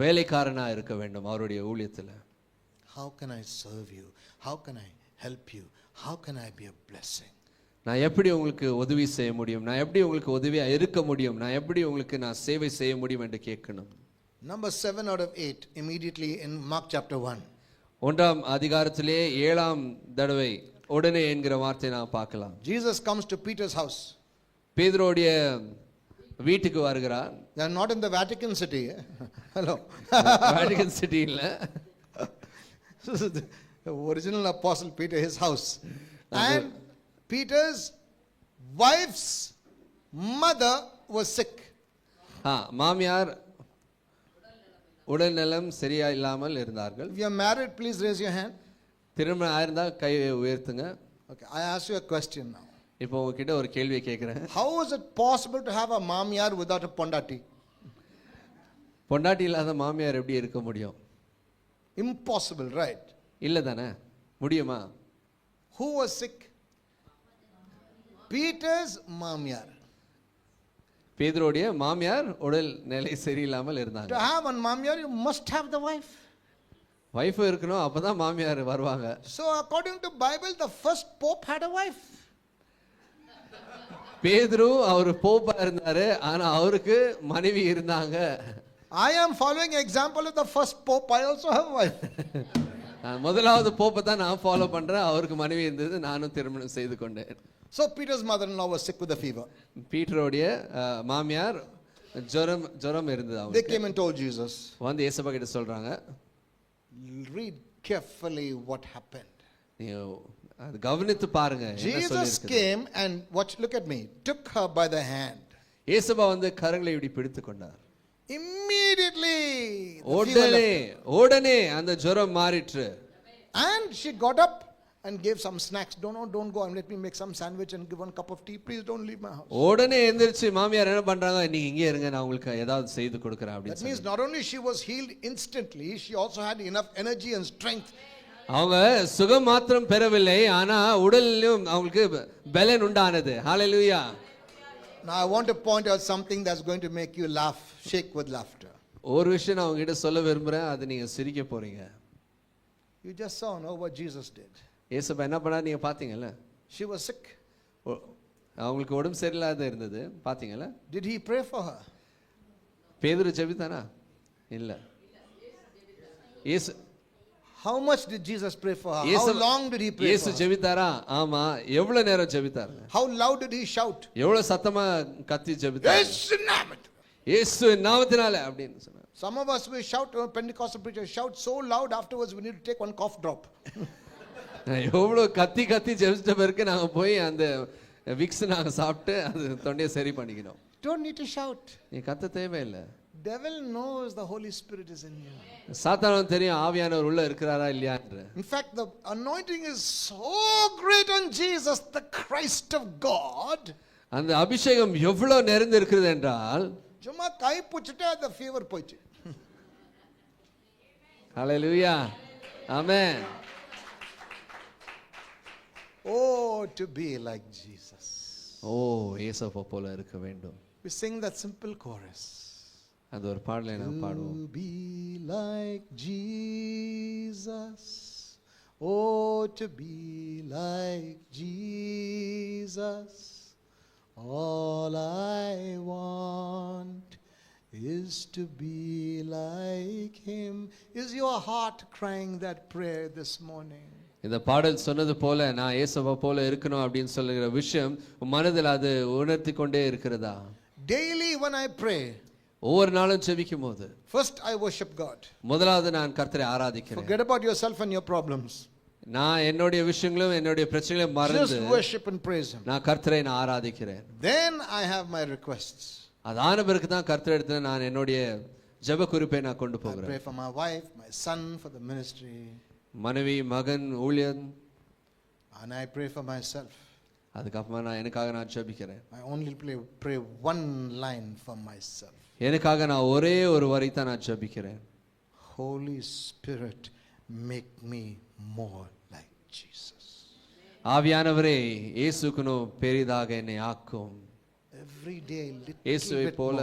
வேலைக்காரனா இருக்க வேண்டும் அவருடைய ஊழியத்துல. How can I serve you? How can I help you? How can I be a blessing? நான் எப்படி உங்களுக்கு உதவி செய்ய முடியும்? நான் எப்படி உங்களுக்கு உதவியா இருக்க முடியும்? நான் எப்படி உங்களுக்கு நான் சேவை செய்ய முடியும் என்று கேட்கணும். Number 7 out of 8 immediately in Mark chapter 1. 1ஆம் அதிகாரத்திலே 7ஆம் தடவை உடனே என்கிற வார்த்தை நான் பார்க்கலாம். Jesus comes to Peter's house. பேதுருவுடைய வீட்டுக்கு வருகிறார். They are not in the Vatican City. Hello. Vatican City இல்ல. The original apostle Peter, his house. And Peter's wife's mother was sick. மாமியார் உடல் நலம் சரியா இல்லாமல் இருந்தார்கள். If you are married, please raise your hand. திருமணம் ஆயிருந்தா கை உயர்த்துங்க. Okay, I ask you a question now. இப்போ உங்ககிட்ட ஒரு கேள்வி கேட்கிறேன். How is it possible to have a mamyar without a pondati? பொண்டாட்டி இல்லாத மாமியார் எப்படி இருக்க முடியும்? Impossible, right? இல்ல தானே? முடியுமா? Who was sick? Peter's mamyar. பேதுருவுடைய மாமியார் உடல் நிலை சரியில்லாமல் இருந்தாங்க. To have one mamyar, you must have the wife. Wife இருக்கணும், அப்பதான் மாமியார் வருவாங்க. So according to Bible, the first pope had a wife. பேதுரு அவர் போப்பா இருந்தாரு, ஆனா அவருக்கு மனைவி இருந்தாங்க. I am following example of the first pope. I also have a wife. முதலாவது போப்பை தான் நான் ஃபாலோ பண்றேன். அவருக்கு மனைவி இருந்தது, நானும் திருமணம் செய்து கொண்டேன். So Peter's mother-in-law was sick with a fever. பீட்டருடைய மாமியார் ஜுரம் இருந்தது They அவங்களுக்கு. came and told Jesus. வந்து இயேசுப்பா கிட்ட சொல்றாங்க, Read carefully what happened. நீங்க அது கவனித்து பாருங்க என்ன Jesus சொல்லிருக்கு. came and look at me, took her by the hand. இயேசுப்பா வந்து கரங்களை இப்படி பிடித்து கொண்டார். Immediately, the fever left. உடனே அந்த ஜுரம் மாறிற்று. And she got up and gave some snacks. Don't go. Let me make some sandwich and give one cup of tea. Please don't leave my house. உடனே எந்திரிச்சு மாமியார் என்ன பண்றாங்க, நீங்க இங்கே இருங்க, நான் உங்களுக்கு ஏதாவது செய்து கொடுக்குறேன் அப்படின்னு That means not only she was healed instantly, she also had enough energy and strength. அவங்க சுகம் மாத்திரம் பெறவில்லை, ஆனா உடலிலும் அவங்களுக்கு பலன் உண்டானது. ஹalleluya. Now I want to point out something that's going to make you laugh, shake with laughter. ஒரு விஷயம் நான் உங்ககிட்ட சொல்ல விரும்புறேன், அது நீங்க சிரிக்க போறீங்க. You just saw what Jesus did. இயேசுப்பா என்ன பண்ணாரு நீங்க பாத்தீங்கல்ல? She was sick. அவங்களுக்கு உடம்பு சரியில்லாத இருந்தது, பாத்தீங்கல்ல? Did he pray for her? பேதுரு ஜெபித்தானா? இல்ல. இயேசு How much did Jesus pray for her? How long did he pray இயேசு for her? ஜெபித்தாரா? ஆமா. எவ்வளவு நேரம் ஜெபித்தாரு? How loud did he shout? எவ்வளவு சத்தமா கத்தி ஜெபித்தாரு? இயேசு நாமத்தினால அப்படின்னு சொன்னார். Some of us we shout, Pentecostal preachers shout so loud, afterwards we need to take one cough drop. எவ்வளவு கத்தி கத்தி ஜெபிச்ச பிறகு நாங்க போய் அந்த விக்ஸ் நாங்க சாப்பிட்டு அது தொண்டையை சரி பண்ணிக்கணும். Don't need to shout. நீ கத்த தேவையில்லை. Devil knows the Holy Spirit is in you. சாத்தானுக்கு தெரியும் ஆவியானவர் உள்ள இருக்கிறாரா இல்லையான்னு. In fact, the anointing is so great on Jesus, the Christ of God. அந்த அபிஷேகம் எவ்வளவு நிறைந்து இருக்கிறது என்றால் சும்மா கை புடிச்சிட்டா அந்த ஃபீவர் போயிடுச்சு. ஹalleluya. ஆமென். Oh, to be like Jesus. ஓ இயேசுவை போல இருக்க வேண்டும். We sing that simple chorus. அந்த ஒரு பாடலை நான் பாடுவோம். To be like Jesus. Oh, to be like Jesus. All I want is to be like him. Is your heart crying that prayer this morning? இந்த பாடல் சொன்னது போல நான் இயேசுவை போல இருக்கணும் அப்படின்னு சொல்லுகிற விஷயம் மனதில் அது உணர்த்தி கொண்டே இருக்கிறதா? Daily when I pray, ஒவ்வொரு நாளும் ஜெபிக்கும் போது first I worship God. முதலாவது நான் கர்த்தரை ஆராதிக்கிறேன். Forget about yourself and your problems. நான் என்னுடைய விஷயங்களும் என்னுடைய பிரச்சனைகளையும் மறந்து Just worship and praise him. நான் கர்த்தரை நான் ஆராதிக்கிறேன். Then I have my requests. அதான பிறகு தான் கர்த்தர் இடத்துல நான் என்னுடைய ஜெப குறிப்பை நான் கொண்டு I போகிறேன். pray for my wife, my son, for the ministry. மனைவி, மகன், ஊழியன். And I pray for myself. அதுக்கப்புறமா நான் எனக்காக நான் ஜெபிக்கிறேன். I only pray one line for myself. எனக்காக நான் ஒரே ஒரு வரி தான் நான் ஜெபிக்கிறேன். Holy Spirit, make me more like Jesus. ஆவியானவரே இயேசுக்குனு பெரிதாக என்னை ஆக்கும். Every day இயேசுவை little bit போல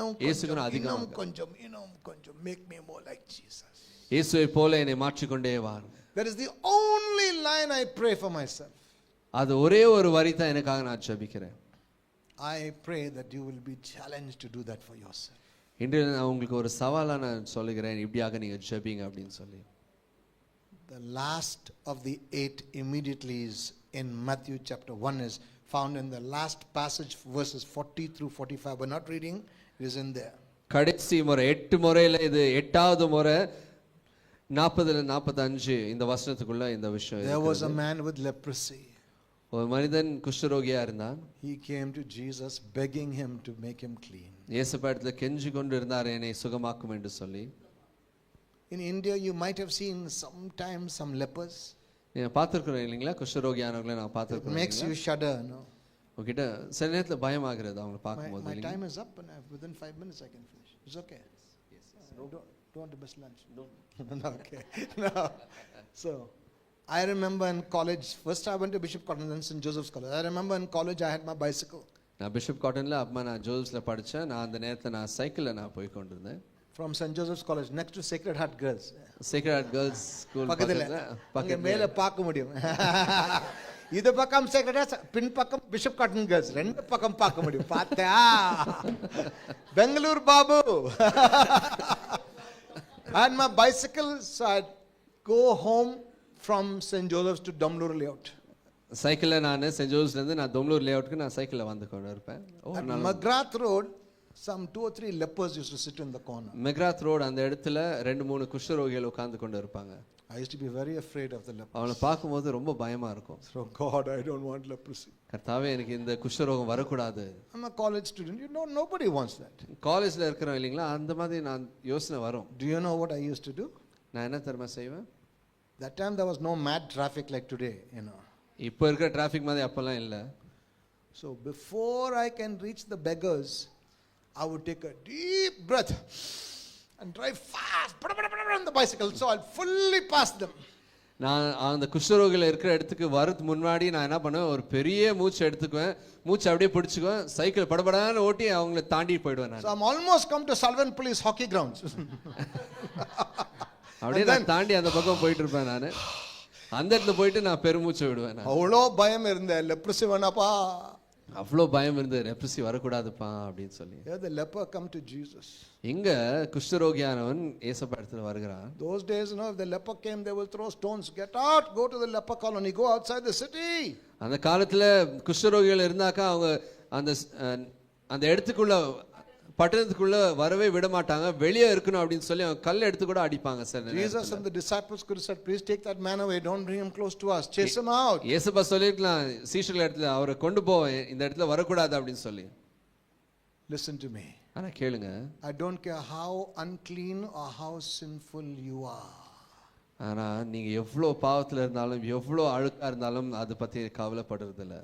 more. இயேசுக்குனு அதிகமாக கொஞ்சம் make me more like Jesus. இயேசுவை போல என்னை மாற்றிக்கொண்டே வாருங்க. That is the only line I pray for myself. அது ஒரே ஒரு வரி தான் எனக்காக நான் ஜெபிக்கிறேன். I pray that you will be challenged to do that for yourself. இன்று நான் உங்களுக்கு ஒரு சவாலா நான் சொல்லுகிறேன், இப்படியாக நீங்க ஜெபிங்க அப்படின்னு சொல்லி. The last of the 8 immediatelys in Matthew chapter 1 is found in the last passage, verses 40 through 45. We're not reading, it is in there. கடைசி முறை 8 முறையில இது 8வது முறை 40-45 இந்த வசனத்துக்குள்ள இந்த விஷயம். There was a man with leprosy. ஒரு மனிதன் குஷ்டரோகியா இருந்தான். He came to Jesus begging him to make him clean. இயேசுவிடத்துல கெஞ்சி கொண்டு இருந்தார், என்னை சுகமாக்கும் என்று சொல்லி. In India you might have seen sometimes some lepers. நீங்க பார்த்திருக்கிறோம் இல்லைங்களா? குஷ்டரோகியானவங்களை நான் It பார்த்திருக்கிறேன். makes you shudder, no? உங்ககிட்ட சில நேரத்துல பயமாகிறது அவங்க பார்க்கும்போது. My time is up and within 5 minutes I can finish. It's okay. Yes. Don't want to miss lunch. Don't. No, okay. No. So I remember in college, first I went to Bishop Cotton, then St. Joseph's College. I remember in college I had my bicycle. நான் bishop காட்டன்ல அப்பா நான் ஜோசப்ஸ்ல படிச்சேன். நான் அந்த நேரத்துல நான் சைக்கிள்ல நான் போய் கொண்டிருந்தேன். From St. Joseph's College next to Sacred Heart Girls. Sacred Heart Girls school பக்கத்துல அங்க மேல பார்க்க முடியும். இது பக்கம் Sacred Heart, பின் பக்கம் Bishop Cotton Girls. ரெண்டு பக்கம் பார்க்க முடியும். பார்த்தா Bangalore Babu. I had my bicycle, so I'd go home from St. Joseph's to Damlur layout. சைக்கிள்ல நான் சென்ட் ஜோசப்ஸ்ல இருந்து நான் தொம்லூர் லேஅவுட்க்கு நான் சைக்கிள்ல வந்து கொண்டு இருப்பேன். At Magrath Road, some 2 or 3 lepers used to sit in the corner. McGrath road அந்த இடத்துல 2-3 குஷ்டரோகிகள் உட்கார்ந்து கொண்டு இருப்பாங்க. I used to be very afraid of the lepers. அவனை பார்க்கும்போது ரொம்ப பயமா இருக்கும். So God, I don't want leprosy. கர்த்தாவே எனக்கு இந்த குஷ்டரோகம் வரக்கூடாது. I'm a college student. You know, nobody wants that. காலேஜ்ல இருக்கிறோம் இல்லைங்களா, அந்த மாதிரி நான் யோசனை வரும். Do you know what I used to do? நான் என்ன தெரியுமா செய்வேன்? That time there was no mad traffic like today, you know. இப்போ இருக்கிற டிராஃபிக் மாதிரி அப்பெல்லாம் இல்லை. So before I can reach the beggars, I would take a deep breath and drive fast on the bicycle, so I'll fully pass them. நான் அந்த குஷ்டரோகிகள் இருக்கிற இடத்துக்கு வரது முன்னாடி நான் என்ன பண்ணுவேன், ஒரு பெரிய மூச்சு எடுத்துக்குவேன், மூச்சு அப்படியே பிடிச்சுக்குவேன், சைக்கிள் படபடான்னு ஓட்டி அவங்கள தாண்டி போயிடுவேன் நான். So I'm almost come to Salvan Police hockey grounds. அப்படியே நான் தாண்டி அந்த பக்கம் போயிட்டு இருப்பேன் நான். அந்த இடத்துல போயிட்டு நான் பெருமூச்சு விடுவேன். அவ்வளோ பயம் இருந்தேன், லெப்ரசி வேணாப்பா, அவ்வளோ பயம் இருந்தது, லெப்ரசி வரக்கூடாதுப்பா அப்படின்னு சொல்லி. The leper come to Jesus. இங்க குஷ்டரோகியானவன் இயேசுப்பா இடத்துல வருகிறான். Those days, you know, if the leper came, they will throw stones. Get out, go to the leper colony, go outside the city. அந்த காலத்துல குஷ்டரோகிகள் இருந்தாக்கா அவங்க அந்த அந்த இடத்துக்குள்ள பட்டணத்துக்குள்ள வரவே விட மாட்டாங்க, வெளியே இருக்கணும் அப்படின்னு சொல்லி அவங்க கல் எடுத்து கூட அடிப்பாங்க. Sir Jesus and the disciples could have said, please take that man away, don't bring him close to us, chase him out. இயேசுப்பா சொல்லிருக்கலாம் சீஷர்கள் இடத்துல அவரை கொண்டு போ, இந்த இடத்துல வரக்கூடாது அப்படின்னு சொல்லி. Listen to me. ஆனா கேளுங்க, I don't care how unclean or how sinful you are. ஆனா நீங்க எவ்வளவு பாவத்துல இருந்தாலும் எவ்வளவு அழுக்கா இருந்தாலும் அதை பத்தி கவலைப்படுறது இல்ல.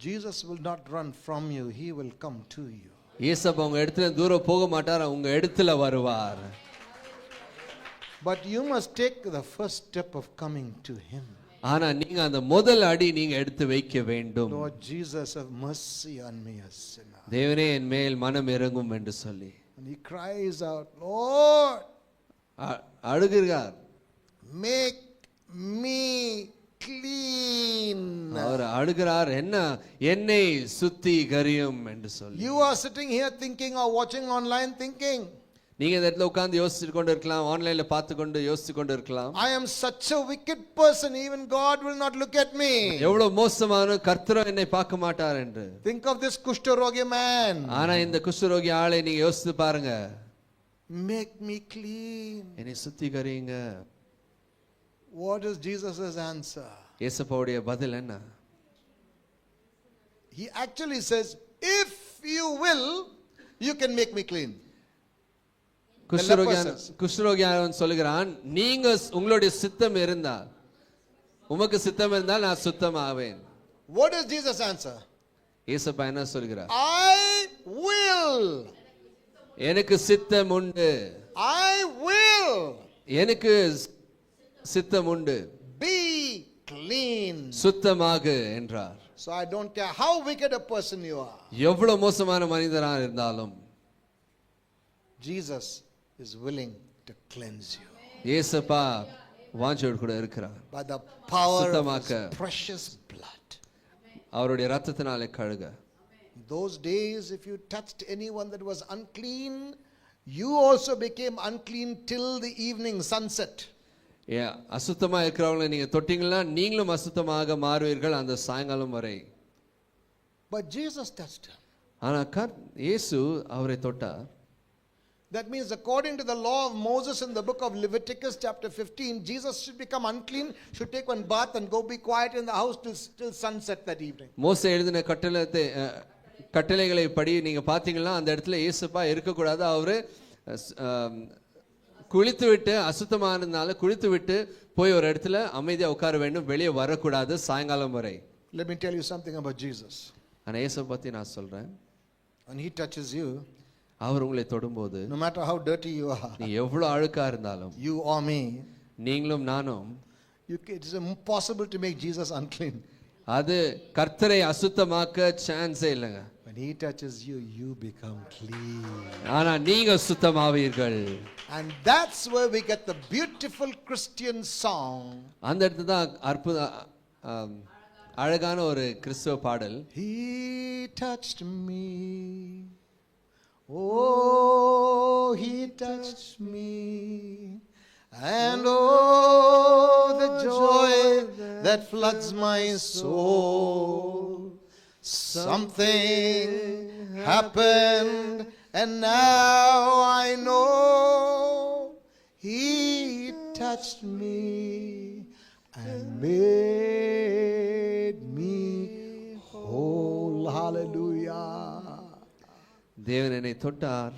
Jesus will not run from you, he will come to you. இயேசுப்பா உங்க இடத்துல தூரம் போக மாட்டார், உங்க இடத்துல வருவார். But you must take the first step of coming to him. ஆனா நீங்க அந்த முதல் அடி நீங்க எடுத்து வைக்க வேண்டும். Lord Jesus, have mercy on me, a sinner. தேவனே என் மேல் மனம் இறங்கும் என்று சொல்லி. And he cries out, Lord, அழுகிறார், make me clean. அவர் அழுகிறார், என்ன என்னை சுத்திகரியும் என்று சொல்லி. You are sitting here thinking or watching online thinking, நீங்க இந்த இடத்துல உட்கார்ந்து யோசிச்சு கொண்டு இருக்கலாம், ஆன்லைன்ல பார்த்து கொண்டு யோசிச்சு கொண்டு இருக்கலாம், I am such a wicked person, even God will not look at me. எவ்வளவு மோசமான, கர்த்தர் என்னை பார்க்க மாட்டார் என்று. Think of this Kushtarogi man. ஆனா இந்த குஷ்டரோகி ஆளை நீங்க யோசித்து பாருங்க. Make me clean. என்னை சுத்திகரிங்க. What is Jesus' answer? இயேசுவுடைய பதில் என்ன? He actually says, if you will, you can make me clean. குஷ்டரோகியானவன் சொல்லுகிறான், நீங்க உங்களுடைய சித்தம் இருந்தால், உமக்கு சித்தம் இருந்தால் நான் சுத்தமாவேன். What is Jesus' answer? இயேசுப்பா என்ன சொல்கிறார்? I will. எனக்கு சித்தம் உண்டு. I will. எனக்கு சித்தம் உண்டு. Be clean. சுத்தமாக என்றார். So I don't care how wicked a person you are. எவ்வளவு மோசமான மனிதராக இருந்தாலும் Jesus is willing to cleanse you. இயேசுப்பா வாஞ்சோடு கூட இருக்கிறார். By the power of சுத்தமாக்க. his precious blood. அவருடைய இரத்தத்தினாலே கழுக. Those days, if you touched anyone that was unclean, you also became unclean till the evening sunset. அசுத்தமா இருக்கிறவங்களை நீங்க தொட்டீங்கன்னா நீங்களும் அசுத்தமாக மாறுவீர்கள் அந்த சாயங்காலம் வரை. But Jesus touched him. ஆனா இயேசு அவரை தொட்டார். That means according to the law of Moses in the book of Leviticus chapter 15, Jesus should become unclean, should take one bath and go be quiet in the house till sunset that evening. மோசே எழுதின கட்டளைகளை படி நீங்க பாத்தீங்கன்னா அந்த இடத்துல இயேசுப்பா இருக்கக்கூடாது. அவரு குளித்து விட்டு அசுத்தமானதுனால குளித்து விட்டு போய் ஒரு இடத்துல அமைதியா உட்கார வேண்டும், வெளியே வரக்கூடாது சாயங்காலம் வரை. Let me tell you something about Jesus. ஆனா இயேசுவை பத்தி நான் சொல்றேன். When he touches you, அவர் உங்களை தொடும்போது, no matter how dirty you are, நீ எவ்வளவு அழுக்கா இருந்தாலும், you or me, நீங்களும் நானும், it is impossible to make Jesus unclean. அது கர்த்தரை அசுத்தமாக்க சான்ஸே இல்லைங்க. When he touches you, you become clean. ஆனா நீங்க சுத்தமாவீர்கள். And that's where we get the beautiful Christian song. அந்த இடத்துல தான் அற்புத அழகான ஒரு கிறிஸ்தவ பாடல். He touched me. Oh, he touched me. And oh, the joy that floods my soul. Something happened, and now I know He touched me and made me whole. Hallelujah. தேவன் என்னை தொட்டார்,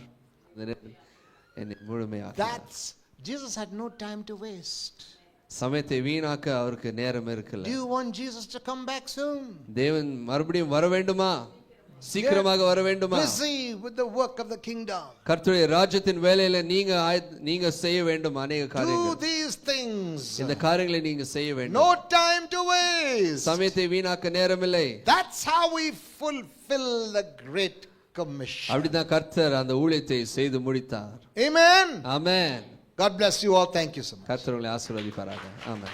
என்னை முழுமையாக. That's Jesus had no time to waste. சமயத்தை வீணாக்க அவருக்கு நேரம் இருக்கல. Do you want Jesus to come back soon? தேவன் மறுபடியும் வர வேண்டுமா? சீக்கிரமாக வர வேண்டுமா? Busy with the work of the kingdom. கர்த்தருடைய ராஜ்யத்தின் வேலையில நீங்க செய்ய வேண்டும் அநேக Do காரியங்கள். these things. இந்த காரியங்களை நீங்க செய்ய வேண்டும். No time to waste. சமயத்தை வீணாக்க நேரமில்லை. That's how we fulfill the great commission. அப்படிதான் கர்த்தர் அந்த ஊழியத்தை செய்து முடித்தார். Amen. Amen. God bless you all. Thank you so much. கர்த்தர் உங்களை ஆசீர்வதிப்பாராக. ஆமென்.